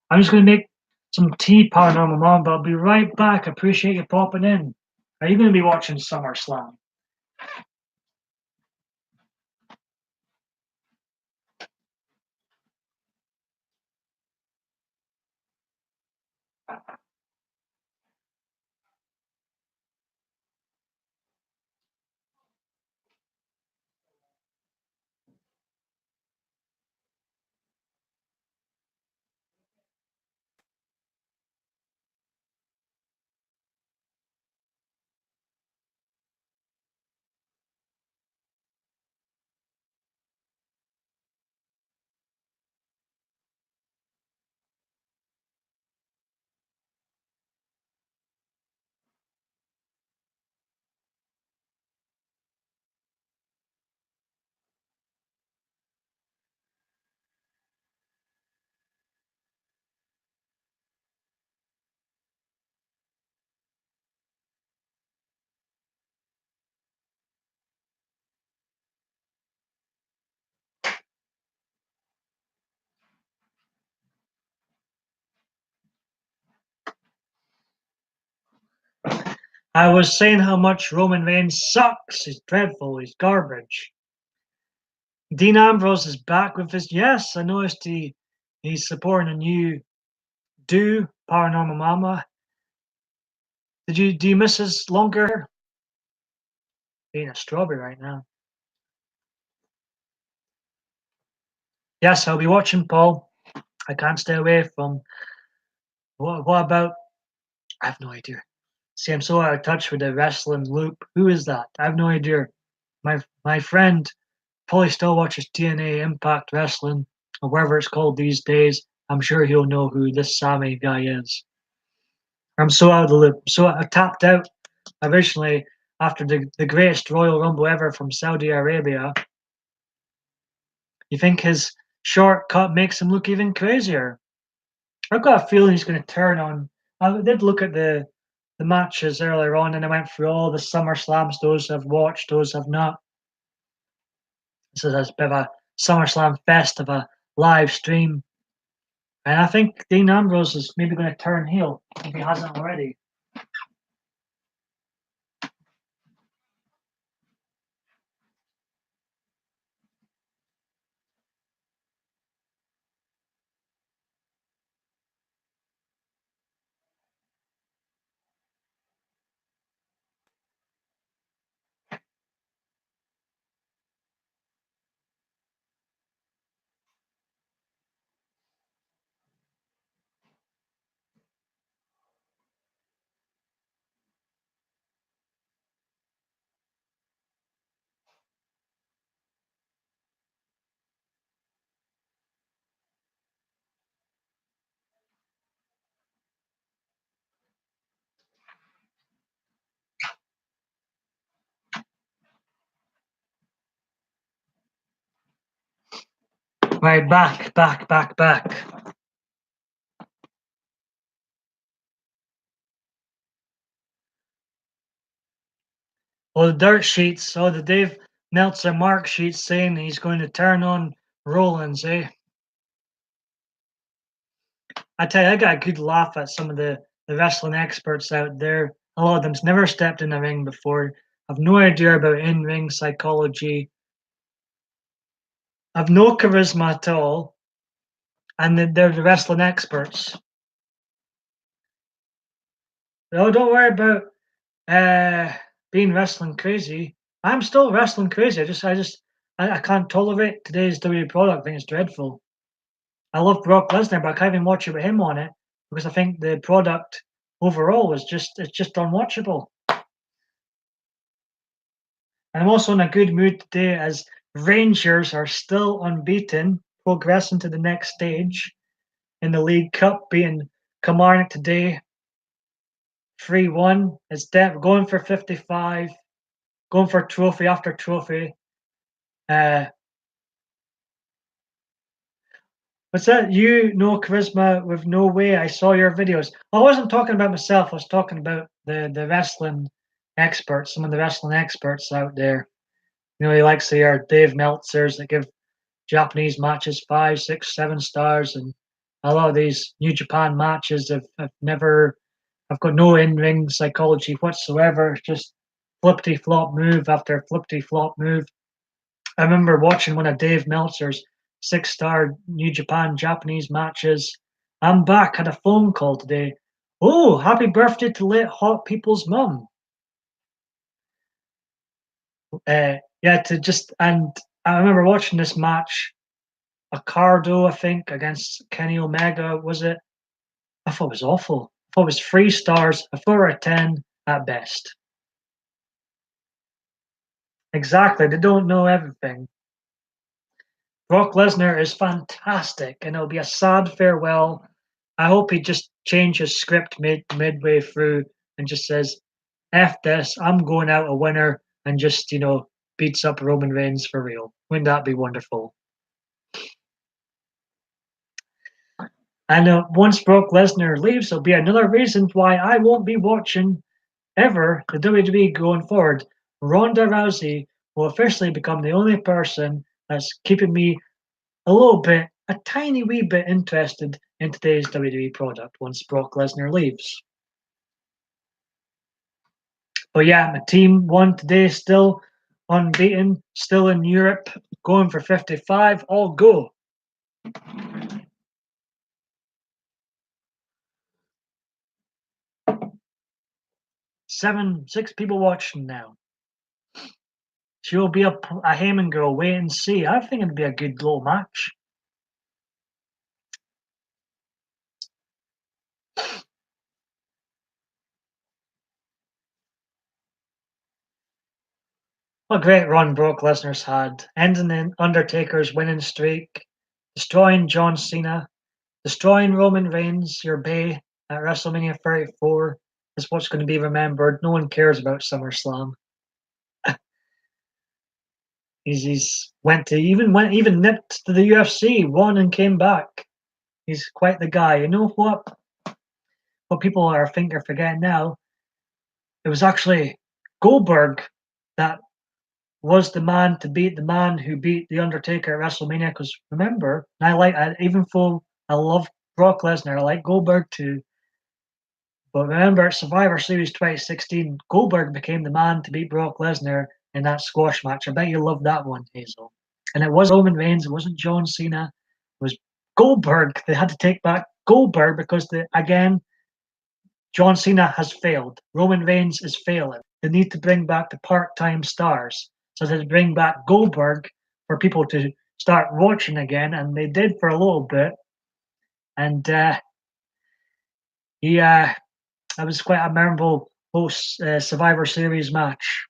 I'm just gonna make some tea, Paranormal Mom, but I'll be right back. I appreciate you popping in. Are you gonna be watching SummerSlam? I was saying how much Roman Reigns sucks. He's dreadful. He's garbage. Dean Ambrose is back with his. Yes, I noticed he's supporting a new do Paranormal Mama. Do you miss his longer hair? Being a strawberry right now. Yes, I'll be watching Paul. I can't stay away from. What about? I have no idea. See, I'm so out of touch with the wrestling loop. Who is that? I have no idea. My friend probably still watches TNA Impact Wrestling or whatever it's called these days. I'm sure he'll know who this Sammy guy is. I'm so out of the loop. So I tapped out originally after the greatest Royal Rumble ever from Saudi Arabia. You think his shortcut makes him look even crazier? I've got a feeling he's going to turn on. I did look at the matches earlier on, and I went through all the SummerSlams. Those I've watched, those I've not. This is a bit of a SummerSlam fest of a live stream, and I think Dean Ambrose is maybe going to turn heel if he hasn't already. Right, back. All the dirt sheets, all the Dave Meltzer mark sheets saying he's going to turn on Rollins, eh? I tell you, I got a good laugh at some of the wrestling experts out there. A lot of them's never stepped in the ring before, have no idea about in-ring psychology, have no charisma at all, and they're the wrestling experts. Oh, don't worry about being wrestling crazy. I'm still wrestling crazy. I can't tolerate today's WWE product. I think it's dreadful. I love Brock Lesnar, but I can't even watch it with him on it because I think the product overall is just unwatchable. And I'm also in a good mood today as Rangers are still unbeaten, progressing to the next stage in the League Cup, beating Kilmarnock today 3-1. It's going for 55, going for trophy after trophy. What's that? You know charisma with no way. I saw your videos. I wasn't talking about myself. I was talking about the wrestling experts, some of the wrestling experts out there. You know, he likes to hear Dave Meltzers that give Japanese matches 5, 6, 7 stars, and a lot of these New Japan matches have never. I've got no in-ring psychology whatsoever. Just flippity flop move after flippity flop move. I remember watching one of Dave Meltzer's 6-star New Japan Japanese matches. I'm back. Had a phone call today. Oh, happy birthday to late hot people's mum. Yeah, to just and I remember watching this match, Accardo, I think, against Kenny Omega. Was it? I thought it was awful. I thought it was 3 stars, a 4 out of 10 at best. Exactly. They don't know everything. Brock Lesnar is fantastic, and it'll be a sad farewell. I hope he just changes script midway through and just says, "F this, I'm going out a winner," and just beats up Roman Reigns for real. Wouldn't that be wonderful? And once Brock Lesnar leaves, there'll be another reason why I won't be watching ever the WWE going forward. Ronda Rousey will officially become the only person that's keeping me a tiny wee bit interested in today's WWE product once Brock Lesnar leaves. But yeah, my team won today, still unbeaten, still in Europe, going for 55. All go. 6 people watching now. She'll be a Heyman girl. Wait and see. I think it'd be a good little match. What a great run Brock Lesnar's had, ending in Undertaker's winning streak, destroying John Cena, destroying Roman Reigns, your bae, at WrestleMania 34 is what's going to be remembered. No one cares about SummerSlam. He's even nipped to the UFC, won and came back. He's quite the guy. You know what? What people are forgetting now? It was actually Goldberg that was the man to beat the man who beat the Undertaker at WrestleMania. Because remember, even though I love Brock Lesnar, I like Goldberg too. But remember, Survivor Series 2016, Goldberg became the man to beat Brock Lesnar in that squash match. I bet you love that one, Hazel. And it was Roman Reigns. It wasn't John Cena. It was Goldberg. They had to take back Goldberg because again, John Cena has failed. Roman Reigns is failing. They need to bring back the part-time stars. So they bring back Goldberg for people to start watching again, and they did for a little bit. And it was quite a memorable post Survivor Series match.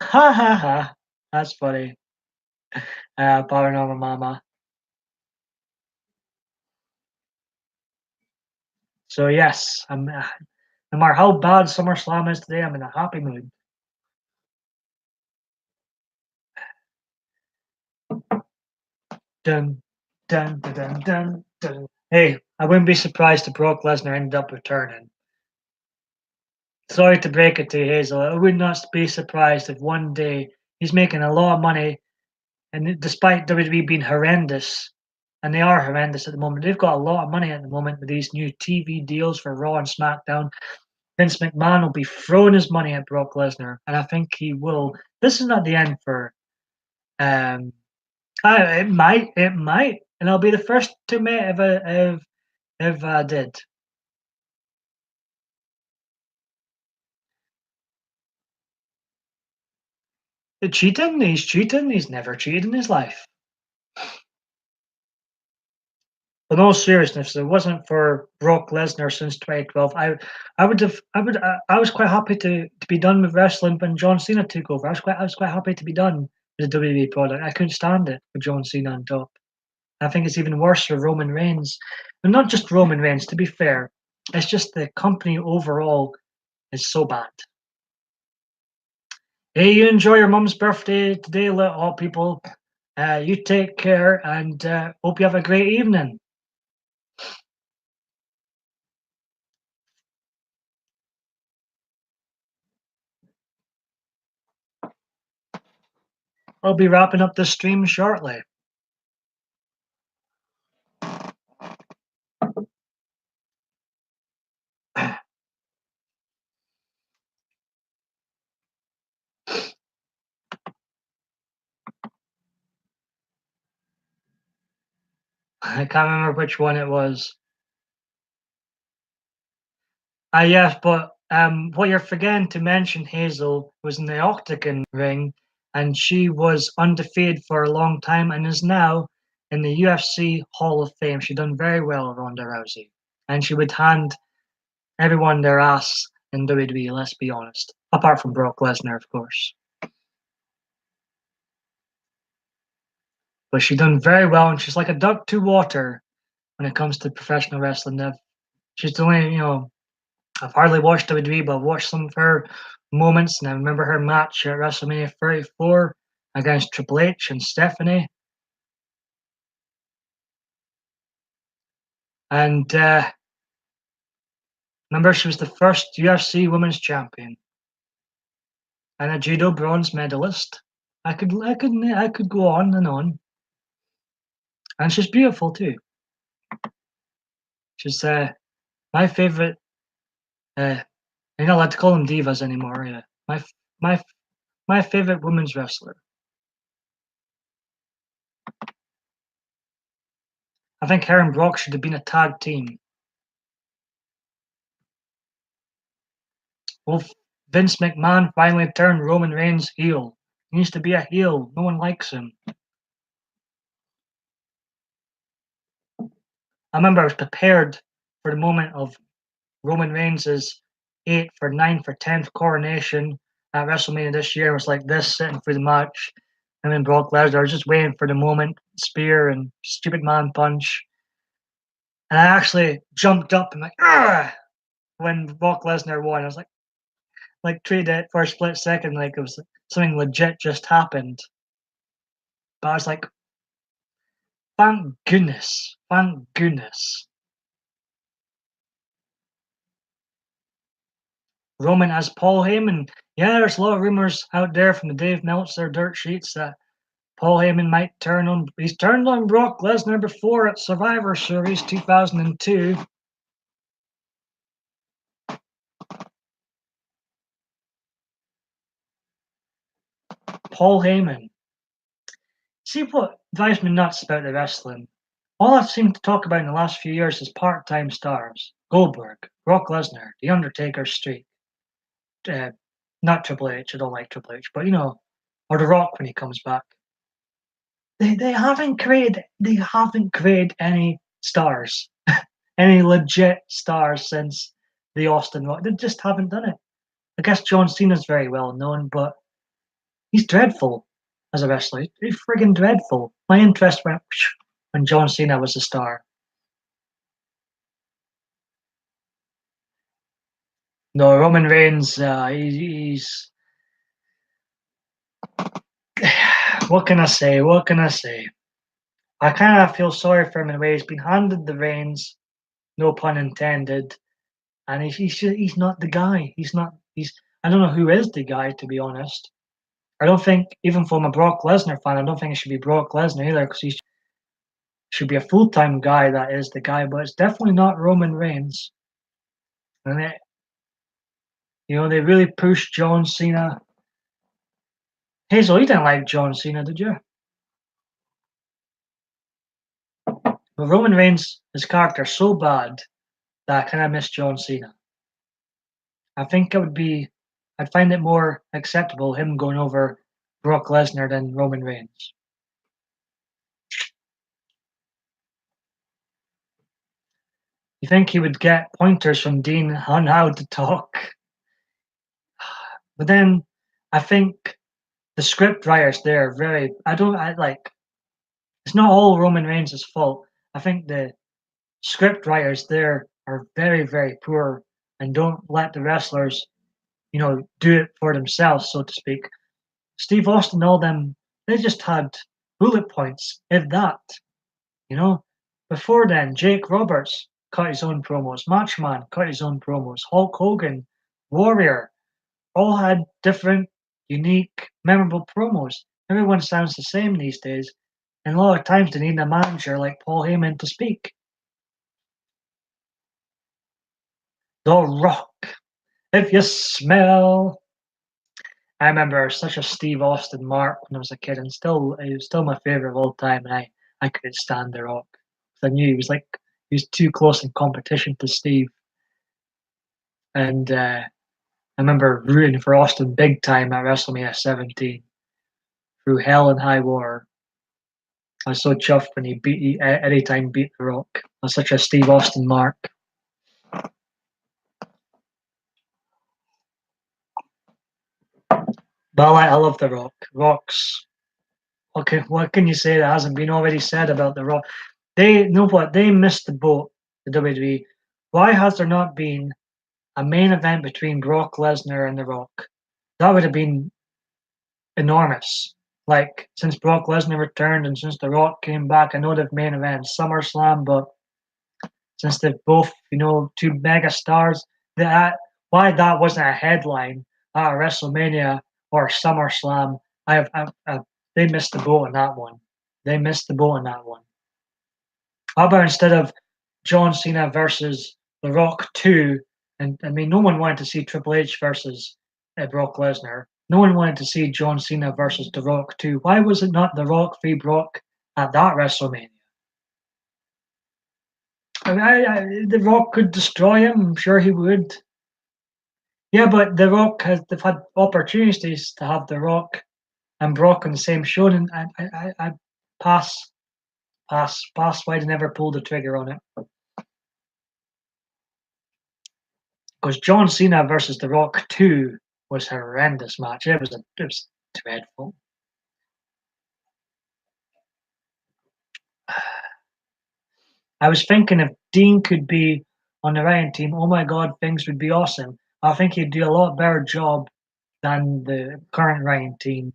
Ha ha ha! That's funny. Paranormal Mama. So yes, no matter how bad SummerSlam is today, I'm in a happy mood. Dun dun dun dun dun dun. Hey, I wouldn't be surprised if Brock Lesnar ended up returning. Sorry to break it to you, Hazel. I would not be surprised if one day he's making a lot of money, and despite WWE being horrendous, and they are horrendous at the moment, they've got a lot of money at the moment with these new TV deals for Raw and SmackDown. Vince McMahon will be throwing his money at Brock Lesnar, and I think he will. This is not the end for. It might, and I'll be the first to admit if I did. Cheating? He's cheating. He's never cheated in his life. But in all seriousness, if it wasn't for Brock Lesnar since 2012, I was quite happy to be done with wrestling when John Cena took over. I was quite happy to be done with the WWE product. I couldn't stand it with John Cena on top. I think it's even worse for Roman Reigns, and not just Roman Reigns. To be fair, it's just the company overall is so bad. Hey, you enjoy your mum's birthday today, all people. You take care, and hope you have a great evening. I'll be wrapping up the stream shortly. I can't remember which one it was. Yes, but what you're forgetting to mention, Hazel, was in the Octagon ring, and she was undefeated for a long time and is now in the UFC Hall of Fame. She done very well, Ronda Rousey, and she would hand everyone their ass in WWE. Let's be honest, apart from Brock Lesnar, of course. But she done very well, and she's like a duck to water when it comes to professional wrestling. She's the only, I've hardly watched WWE, but I've watched some of her moments, and I remember her match at WrestleMania 34 against Triple H and Stephanie. And remember, she was the first UFC Women's Champion and a judo bronze medalist. I could go on and on. and she's beautiful too. She's my favorite. You're not allowed to call them divas anymore. Yeah, my my favorite women's wrestler. I think her and Brock should have been a tag team. Well, Vince McMahon finally turned Roman Reigns heel. He needs to be a heel. No one likes him. I remember I was prepared for the moment of Roman Reigns' 8th or 9th or 10th coronation at WrestleMania this year. It was like this sitting through the match. And then Brock Lesnar, I was just waiting for the moment, spear and stupid man punch. And I actually jumped up and like, ah! When Brock Lesnar won. I was like treated it for a split second like it was something legit just happened. But I was like, thank goodness. Thank goodness. Roman as Paul Heyman. Yeah, there's a lot of rumors out there from the Dave Meltzer dirt sheets that Paul Heyman might turn on. He's turned on Brock Lesnar before at Survivor Series 2002. Paul Heyman. See what drives me nuts about the wrestling? All I've seemed to talk about in the last few years is part-time stars. Goldberg, Brock Lesnar, The Undertaker Streak. Uh, not Triple H. I don't like Triple H, but or The Rock when he comes back. They haven't created any stars, any legit stars since the Austin Rock. They just haven't done it. I guess John Cena's very well known, but he's dreadful as a wrestler. He's friggin' dreadful. My interest went when John Cena was a star. No, Roman Reigns, he's what can I say? What can I say? I kind of feel sorry for him in a way. He's been handed the reins, no pun intended, and he's not the guy. He's not. He's. I don't know who is the guy, to be honest. I don't think, even from a Brock Lesnar fan, I don't think it should be Brock Lesnar either, because he should be a full-time guy that is the guy, but it's definitely not Roman Reigns. And they really pushed John Cena. Hazel, you didn't like John Cena, did you? But Roman Reigns, his character so bad that I kind of miss John Cena. I think I'd find it more acceptable him going over Brock Lesnar than Roman Reigns. You think he would get pointers from Dean on how to talk? But then I think the script writers there are very. I like. It's not all Roman Reigns' fault. I think the script writers there are very, very poor and don't let the wrestlers, do it for themselves, so to speak. Steve Austin, all them, they just had bullet points, if that. You know, before then, Jake Roberts cut his own promos, Matchman cut his own promos, Hulk Hogan, Warrior, all had different, unique, memorable promos. Everyone sounds the same these days, and a lot of times they need a manager like Paul Heyman to speak. The Rock, if you smell. I remember such a Steve Austin mark when I was a kid, and he was still my favorite of all time. And I couldn't stand The Rock. I knew he was too close in competition to Steve. And I remember rooting for Austin big time at WrestleMania 17 through hell and high water. I was so chuffed when anytime beat The Rock. I was such a Steve Austin mark. But I love The Rock. Rock's what can you say that hasn't been already said about The Rock? They know what they missed the boat. The WWE. Why has there not been a main event between Brock Lesnar and The Rock? That would have been enormous. Like since Brock Lesnar returned and since The Rock came back, I know they've main event SummerSlam, but since they've both, two mega stars, why that wasn't a headline at WrestleMania or SummerSlam? They missed the boat on that one. They missed the boat on that one. How about instead of John Cena versus The Rock 2, and I mean, no one wanted to see Triple H versus Brock Lesnar. No one wanted to see John Cena versus The Rock 2. Why was it not The Rock v Brock at that WrestleMania? I mean, The Rock could destroy him. I'm sure he would. Yeah, but The Rock they've had opportunities to have The Rock and Brock on the same show, and I pass, pass. Why they never pulled the trigger on it? Because John Cena versus The Rock 2 was a horrendous match. It was dreadful. I was thinking if Dean could be on the Ryan team, oh my God, things would be awesome. I think he'd do a lot better job than the current Ryan team.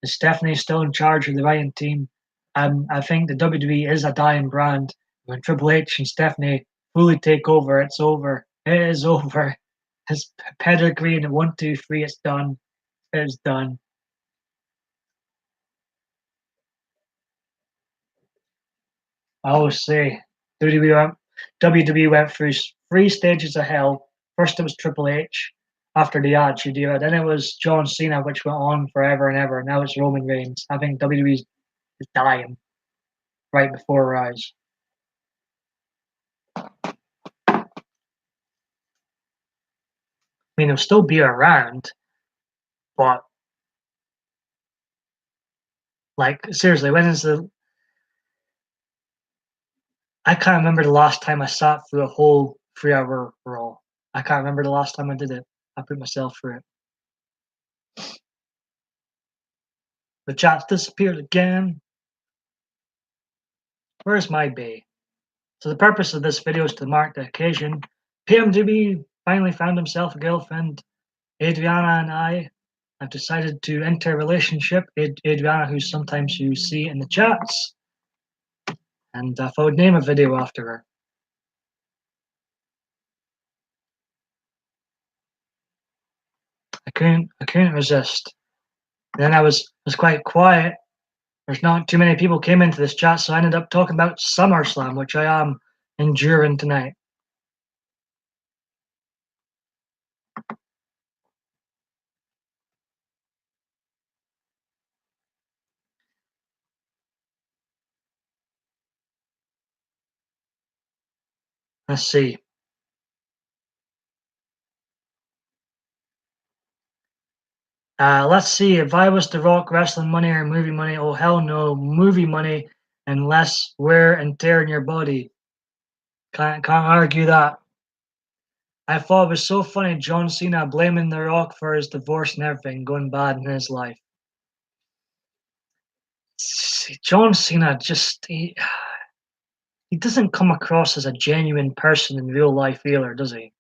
Stephanie's still in charge of the Ryan team. I think the WWE is a dying brand. When Triple H and Stephanie fully take over, it's over. It is over. His pedigree in the 1, 2, 3, it's done. It's done. I always say WWE went through 3 stages of hell. First it was Triple H after the Attitude Era. Then it was John Cena, which went on forever and ever. Now it's Roman Reigns. I think WWE is dying right before our eyes. I mean, they'll still be around, but like seriously, when is the? I can't remember the last time I sat through a whole 3 hour Raw. I can't remember the last time I did it. I put myself through it. The chat's disappeared again. Where's my bay? So the purpose of this video is to mark the occasion. PMDB finally found himself a girlfriend. Adriana and I have decided to enter a relationship. Adriana, who sometimes you see in the chats, and I thought I'd name a video after her. I couldn't resist. And then I was quite quiet. There's not too many people came into this chat, so I ended up talking about SummerSlam, which I am enduring tonight. Let's see. Let's see. If I was The Rock, wrestling money or movie money? Oh hell no, movie money, and less wear and tear in your body. Can't argue that. I thought it was so funny, John Cena blaming The Rock for his divorce and everything going bad in his life. John Cena just he doesn't come across as a genuine person in real life either, does he?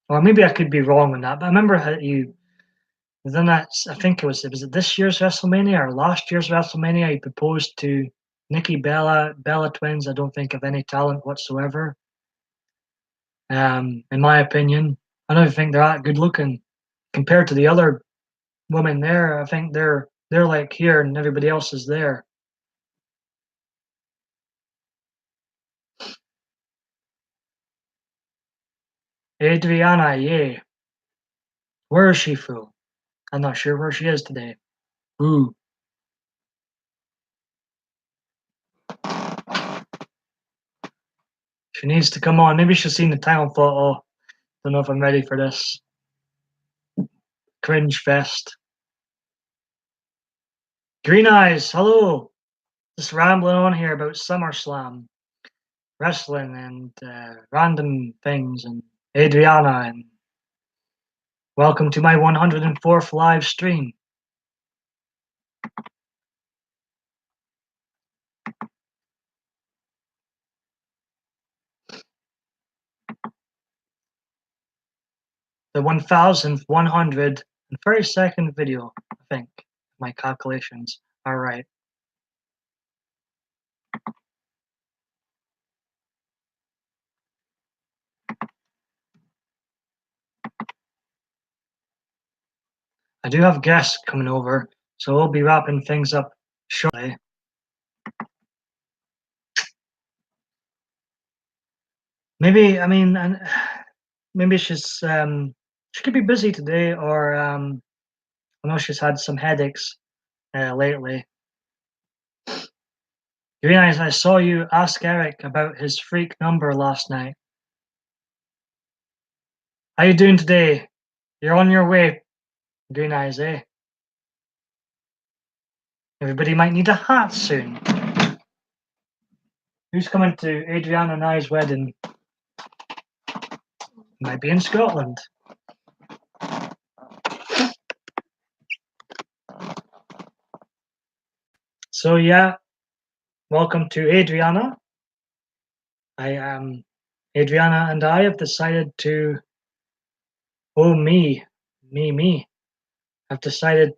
Or maybe I could be wrong on that, but I remember how you. Then that's I think it was this year's WrestleMania or last year's WrestleMania? He proposed to Nikki Bella twins. I don't think have any talent whatsoever. In my opinion, I don't think they're that good looking compared to the other women there. I think they're like here and everybody else is there. Adriana, yeah. Where is she, fool? I'm not sure where she is today. Ooh. She needs to come on. Maybe she's seen the title and thought, oh, don't know if I'm ready for this. Cringe fest. Green Eyes, hello. Just rambling on here about SummerSlam, wrestling, and random things, and Adriana, and welcome to my 104th live stream. The 1132nd video, I think. My calculations are right. I do have guests coming over, so we'll be wrapping things up shortly. Maybe I mean, and maybe she could be busy today, or I know she's had some headaches lately. You realize I saw you ask Eric about his freak number last night. How you doing today? You're on your way. Very nice, eh? Everybody might need a hat soon. Who's coming to Adriana and I's wedding? Might be in Scotland. So yeah, welcome to Adriana. Adriana and I have decided to. Oh me. I've decided.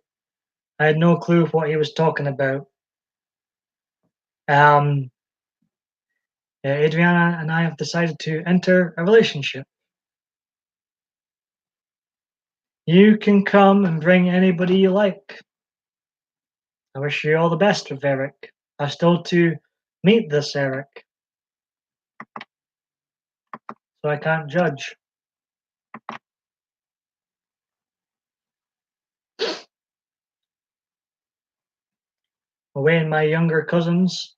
I had no clue what he was talking about. Um, Adriana and I have decided to enter a relationship. You can come and bring anybody you like. I wish you all the best with Eric. I still to meet this Eric, so I can't judge. I'm waiting my younger cousins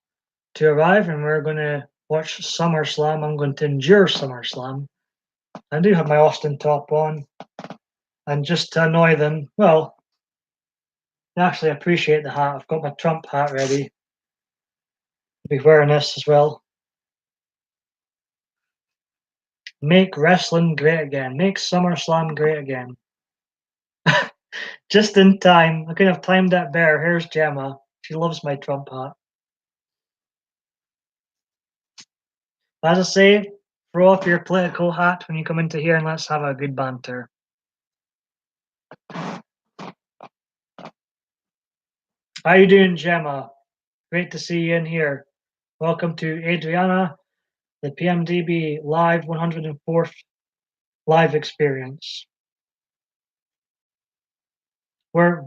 to arrive, and we're going to watch SummerSlam. I'm going to endure SummerSlam. I do have my Austin top on, and just to annoy them, well, they actually appreciate the hat. I've got my Trump hat ready. I'll be wearing this as well. Make wrestling great again. Make SummerSlam great again. Just in time. I couldn't have timed that better. Here's Gemma. She loves my Trump hat. As I say, throw off your political hat when you come into here and let's have a good banter. How you doing, Gemma? Great to see you in here. Welcome to Adriana, the PMDB live 104th live experience. Where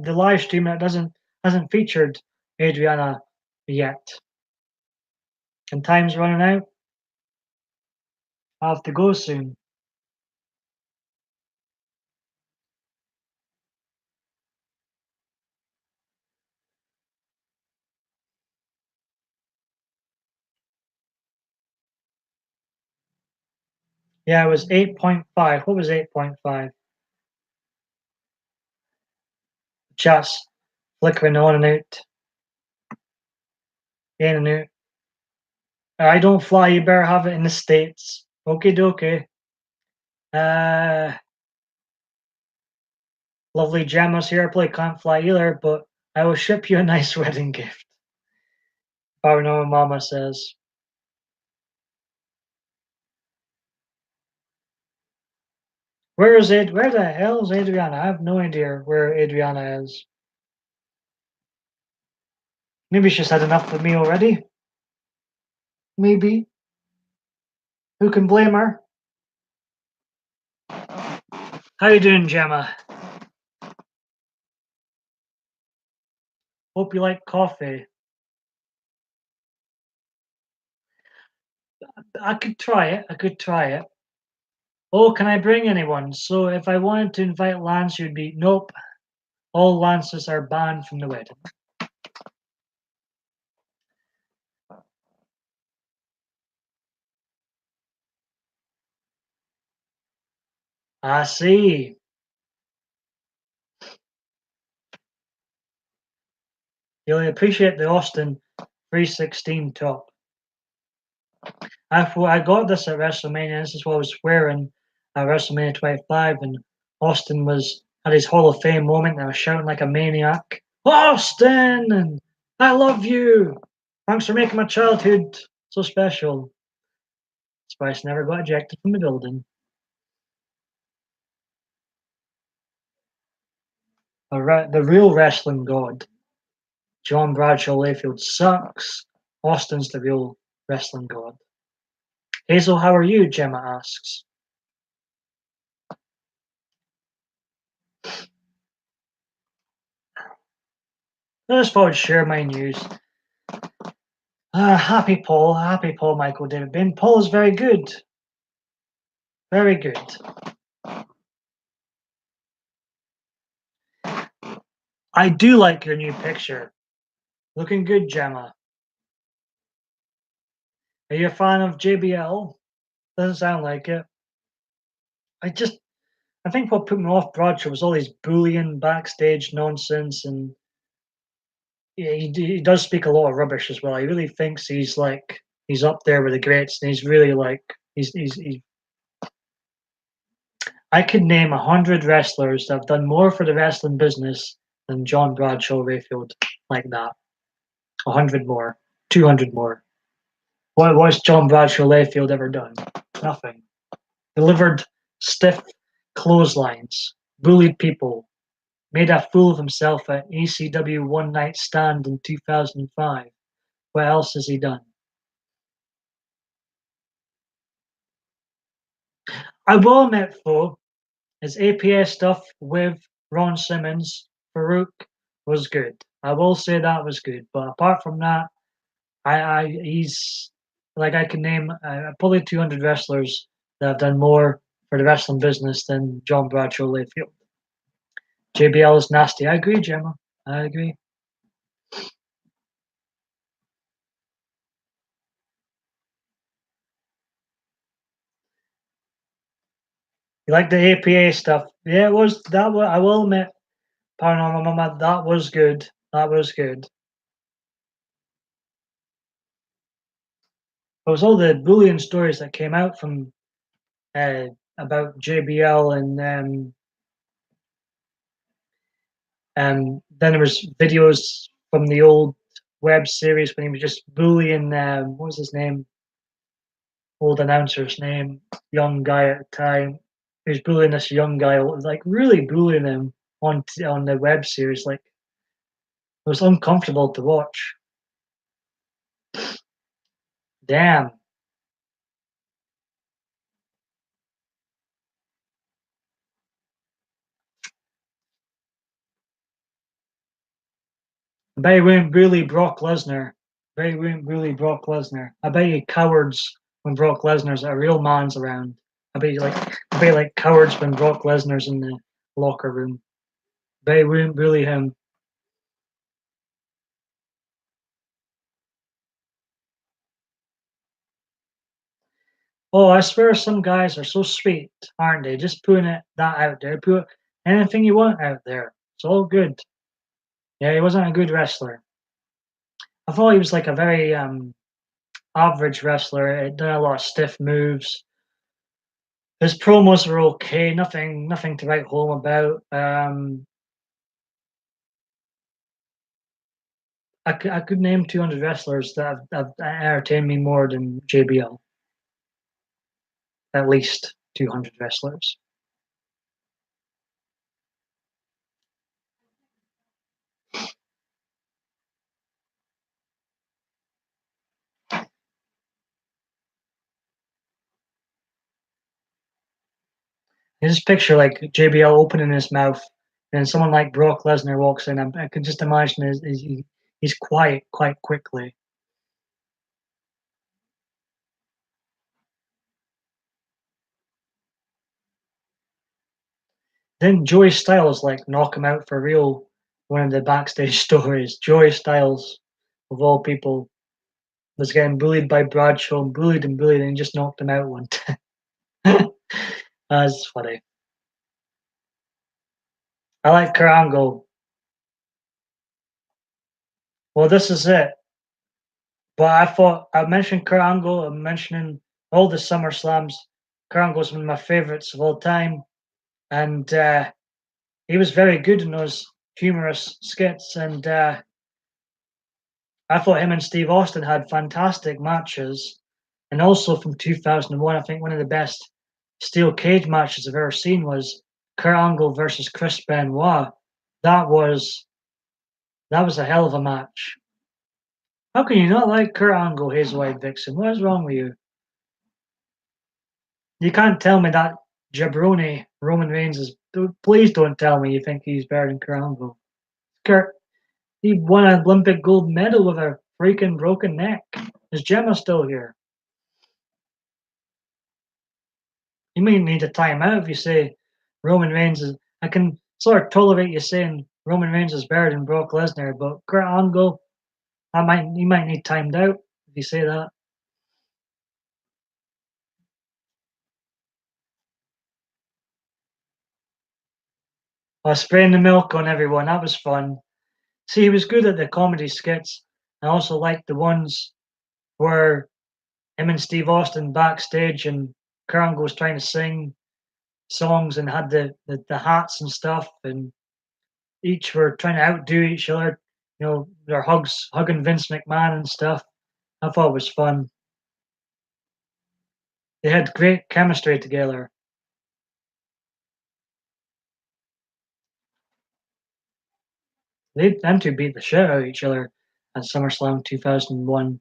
the live stream that hasn't featured Adriana yet. And time's running out. I'll have to go soon. Yeah, it was 8.5. What was 8.5? Chat's flickering on and out. In and out. I don't fly, you better have it in the States. Okay, dokie. Lovely Gemma's here. I probably can't fly either, but I will ship you a nice wedding gift. I know what Mama says. Where is it? Where the hell is Adriana? I have no idea where Adriana is. Maybe she's had enough of me already. Maybe. Who can blame her? How you doing, Gemma? Hope you like coffee. I could try it. I could try it. Oh, can I bring anyone? So if I wanted to invite Lance, you'd be nope. All Lances are banned from the wedding. I see. You'll appreciate the Austin 316 top. I got this at WrestleMania. This is what I was wearing at WrestleMania 25, and Austin had his Hall of Fame moment. And I was shouting like a maniac, Austin, and I love you. Thanks for making my childhood so special. Spice never got ejected from the building. The real wrestling god, John Bradshaw Layfield, sucks. Austin's the real wrestling god. Hazel, how are you? Gemma asks. I just thought I'd share my news. Happy Paul, Michael David Bain. Paul is very good, very good. I do like your new picture. Looking good, Gemma. Are you a fan of JBL? Doesn't sound like it. I just, I think what put me off Bradshaw was all these bullying backstage nonsense, and yeah, he does speak a lot of rubbish as well. He really thinks he's like he's up there with the greats, and he's really like he's. I could name 100 wrestlers that have done more for the wrestling business than John Bradshaw Rayfield, like that. 100 more, 200 more. What's John Bradshaw Layfield ever done? Nothing. Delivered stiff clotheslines, bullied people, made a fool of himself at ECW One Night Stand in 2005. What else has he done? I will admit, though, his APA stuff with Ron Simmons, Farouk, was good. I will say that was good. But apart from that, he's like I can name probably 200 wrestlers that have done more for the wrestling business than John Bradshaw Layfield. JBL is nasty. I agree, Gemma. I agree. You like the APA stuff? Yeah, it was that. I will admit, Paranormal Mama, that was good. That was good. It was all the bullying stories that came out from uh, about JBL, and then there was videos from the old web series when he was just bullying. What was his name? Old announcer's name, young guy at the time. He was bullying this young guy, like really bullying him on the web series. Like it was uncomfortable to watch. Damn. I bet he wouldn't bully Brock Lesnar. I bet he wouldn't bully Brock Lesnar. I bet he cowards when Brock Lesnar's a real man's around. I bet he like cowards when Brock Lesnar's in the locker room. I bet he wouldn't bully him. Oh, I swear some guys are so sweet, aren't they? Just putting that out there. Put anything you want out there. It's all good. Yeah, he wasn't a good wrestler. I thought he was like a very average wrestler. He did a lot of stiff moves. His promos were okay. Nothing to write home about. I could name 200 wrestlers that have entertained me more than JBL. At least 200 wrestlers. I just picture like JBL opening his mouth, and someone like Brock Lesnar walks in. I can just imagine he's quiet quite quickly. Then Joey Styles like knock him out for real. One of the backstage stories. Joey Styles, of all people, was getting bullied by Bradshaw, and bullied, and he just knocked him out one time. That's funny. I like Karango. Well, this is it. But I thought I mentioned Karango. I'm mentioning all the Summer Slams. Karango's one of my favorites of all time, and he was very good in those humorous skits. And I thought him and Steve Austin had fantastic matches. And also from 2001, I think one of the best steel cage matches I've ever seen was Kurt Angle versus Chris Benoit. That was that was a hell of a match. How can you not like Kurt Angle, Hazel White Vixen? What is wrong with you? You can't tell me that jabroni Roman Reigns is. Please don't tell me you think he's better than Kurt Angle. Kurt, he won an Olympic gold medal with a freaking broken neck. Is Gemma still here? You may need a timeout if you say Roman Reigns is. I can sort of tolerate you saying Roman Reigns is better than Brock Lesnar, but Kurt Angle, you might need timed out if you say that. I was spraying the milk on everyone. That was fun. See, he was good at the comedy skits. I also liked the ones where him and Steve Austin backstage and Kurt Angle was trying to sing songs and had the hats and stuff, and each were trying to outdo each other. You know, their hugging Vince McMahon and stuff. I thought it was fun. They had great chemistry together. Them two beat the shit out of each other at SummerSlam 2001.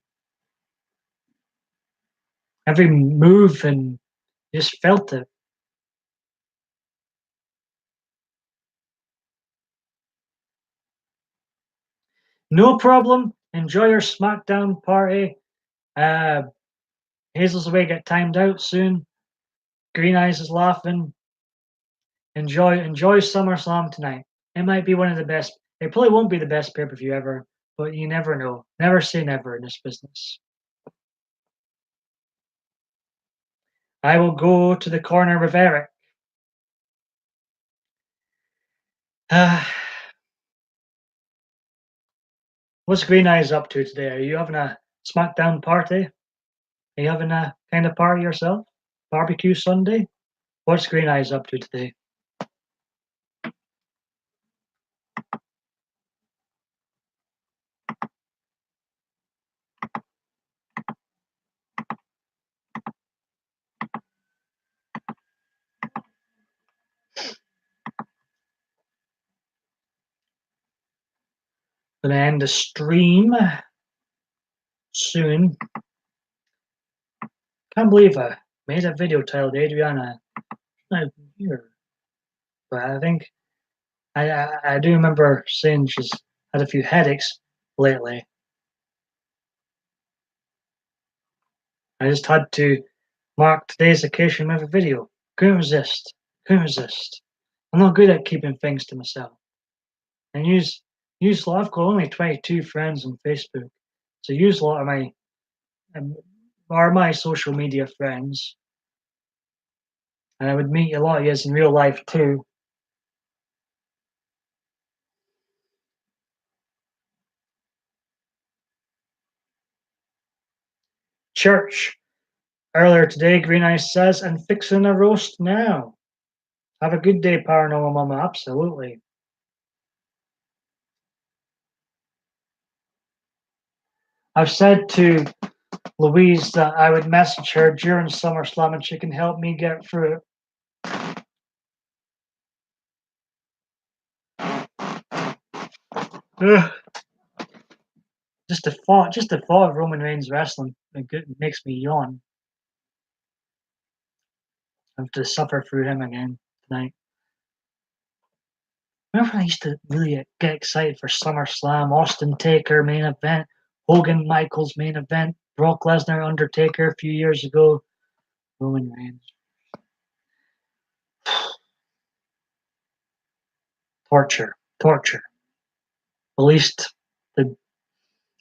Every move and you just felt it. No problem. Enjoy your SmackDown party. Uh, Hazel's away, get timed out soon. Green Eyes is laughing. Enjoy SummerSlam tonight. It might be one of the best. It probably won't be the best pay-per-view ever, but you never know. Never say never in this business. I will go to the corner with Eric. What's Green Eyes up to today? Are you having a SmackDown party? Are you having a kind of party yourself? Barbecue Sunday? What's Green Eyes up to today? Gonna end the stream soon. Can't believe I made a video titled Adriana not here. But I think I do remember saying she's had a few headaches lately. I just had to mark today's occasion with a video. Couldn't resist. Couldn't resist. I'm not good at keeping things to myself. And I've got only 22 friends on Facebook. So use a lot of um, my social media friends. And I would meet a lot of you in real life too. Church. Earlier today, Green Ice says, and fixing a roast now. Have a good day, Paranormal Mama. Absolutely. I've said to Louise that I would message her during SummerSlam and she can help me get through it. Ugh. Just the thought of Roman Reigns wrestling makes me yawn. I have to suffer through him again tonight. Remember, I used to really get excited for SummerSlam, Austin Taker main event, Hogan Michaels main event, Brock Lesnar Undertaker a few years ago, Roman Reigns. Torture. At least the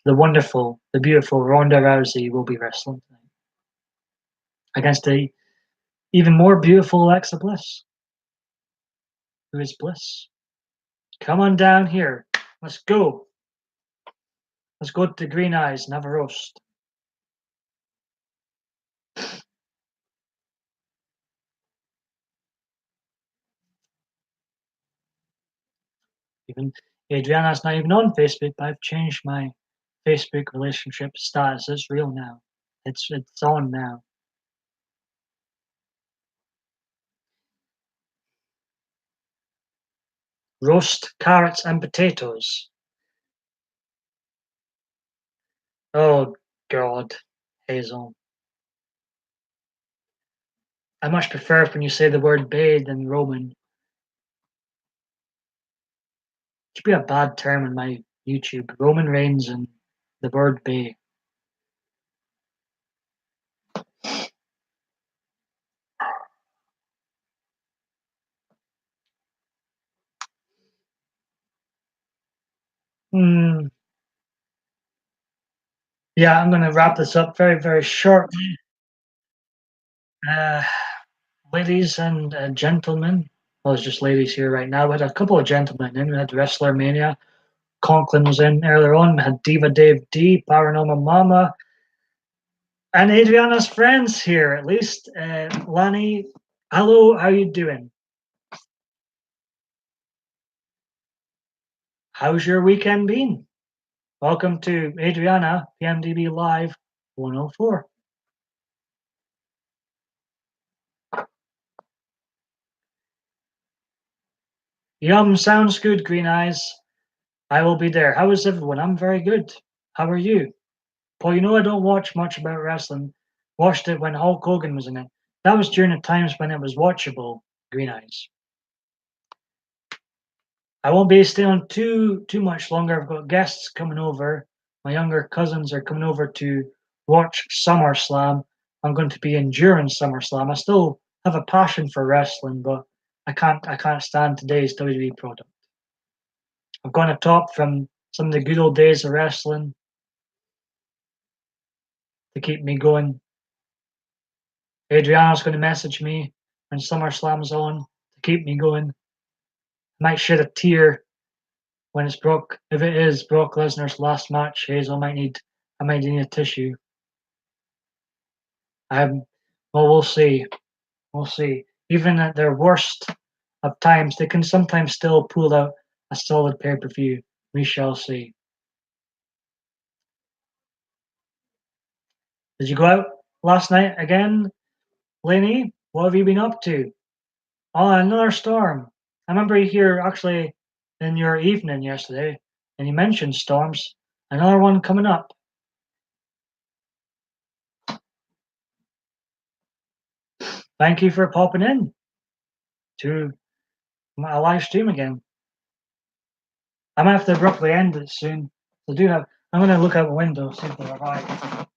wonderful, the beautiful Ronda Rousey will be wrestling tonight against the even more beautiful Alexa Bliss, who is Bliss. Come on down here. Let's go. Let's go to the Green Eyes and have a roast. Even Adriana's not even on Facebook, but I've changed my Facebook relationship status. It's real now. It's on now. Roast carrots and potatoes. Oh God, Hazel. I much prefer when you say the word "bay" than Roman. It should be a bad term in my YouTube. Roman Reigns and The bird bay. Hmm. Yeah, I'm going to wrap this up very, very shortly. Uh, ladies and gentlemen, well, it's just ladies here right now. We had a couple of gentlemen in. We had Wrestler Mania. Conklin was in earlier on. We had Diva Dave D, Paranormal Mama, and Adriana's friends here, at least. Lani, hello, how you doing? How's your weekend been? Welcome to Adriana, PMDB Live 104. Yum, sounds good, Green Eyes. I will be there. How is everyone? I'm very good. How are you? Paul, you know I don't watch much about wrestling. Watched it when Hulk Hogan was in it. That was during the times when it was watchable, Green Eyes. I won't be staying too much longer. I've got guests coming over. My younger cousins are coming over to watch SummerSlam. I'm going to be enduring SummerSlam. I still have a passion for wrestling, but I can't stand today's WWE product. I've gone atop from some of the good old days of wrestling to keep me going. Adriana's going to message me when SummerSlam's on to keep me going. I might shed a tear when it's Brock. If it is Brock Lesnar's last match, Hazel I might need a tissue. Well, we'll see. We'll see. Even at their worst of times, they can sometimes still pull out a solid pay-per-view. We shall see. Did you go out last night again, Lainey? What have you been up to? Oh, another storm. I remember you here actually in your evening yesterday, and you mentioned storms. Another one coming up. Thank you for popping in to my live stream again. I might have to abruptly end it soon. I do have. I'm going to look out the window, see if they arrive.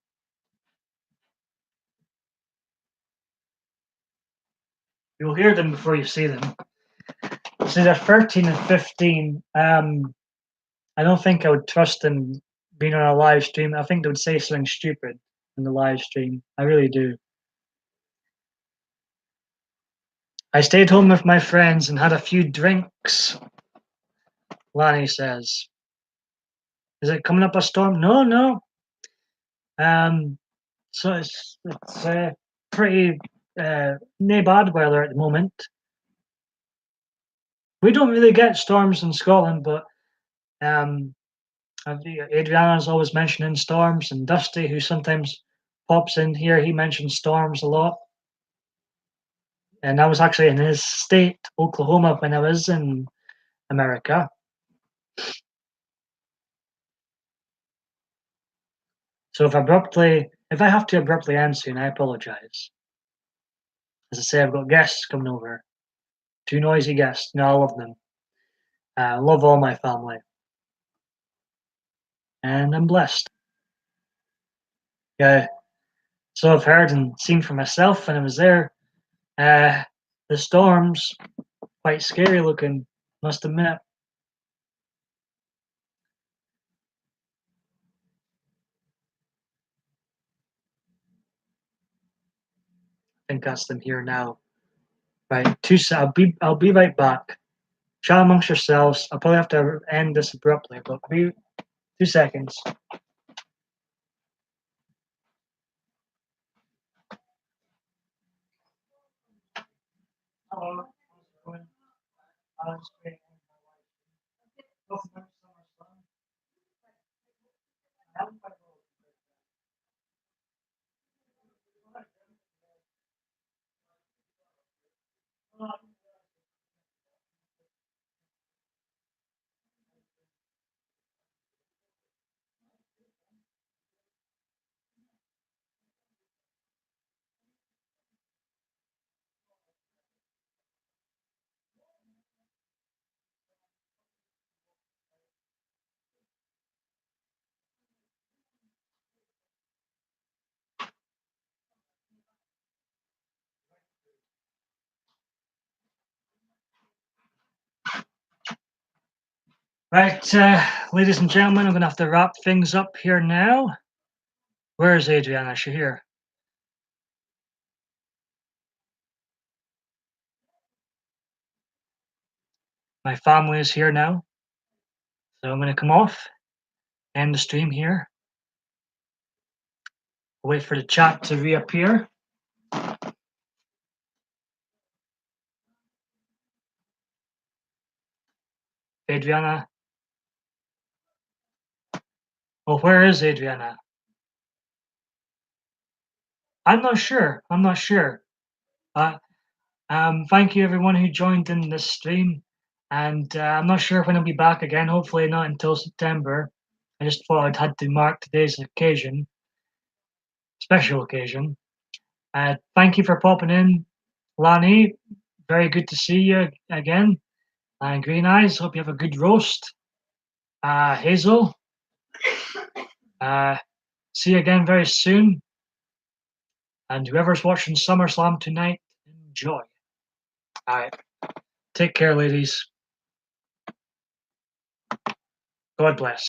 You'll hear them before you see them. So they're 13 and 15. I don't think I would trust them being on a live stream. I think they would say something stupid in the live stream. I really do. I stayed home with my friends and had a few drinks, Lani says. Is it coming up a storm? No, no. Um, so it's pretty nae bad weather at the moment. We don't really get storms in Scotland, but um, Adriana's always mentioning storms, and Dusty, who sometimes pops in here, he mentions storms a lot. And I was actually in his state, Oklahoma, when I was in America. So if I have to abruptly end soon, I apologize. As I say, I've got guests coming over. Two noisy guests. No, I love them. I love all my family. And I'm blessed. Yeah. So I've heard and seen for myself when I was there. The storms, quite scary looking, must admit. I think that's them here now. Right, I'll be right back. Chat amongst yourselves. I'll probably have to end this abruptly, but be 2 seconds. Hello. Right, ladies and gentlemen, I'm gonna have to wrap things up here now. Where is Adriana? Is she here? My family is here now, so I'm gonna come off, end the stream here. Wait for the chat to reappear. Adriana. Well, where is Adriana? I'm not sure. I'm not sure. Uh, thank you everyone who joined in this stream, and I'm not sure when I'll be back again. Hopefully not until September. I just thought I'd had to mark today's occasion, special occasion. Thank you for popping in, Lani. Very good to see you again. And Green Eyes, hope you have a good roast. Hazel, uh, see you again very soon. And whoever's watching SummerSlam tonight, enjoy. All right. Take care, ladies. God bless.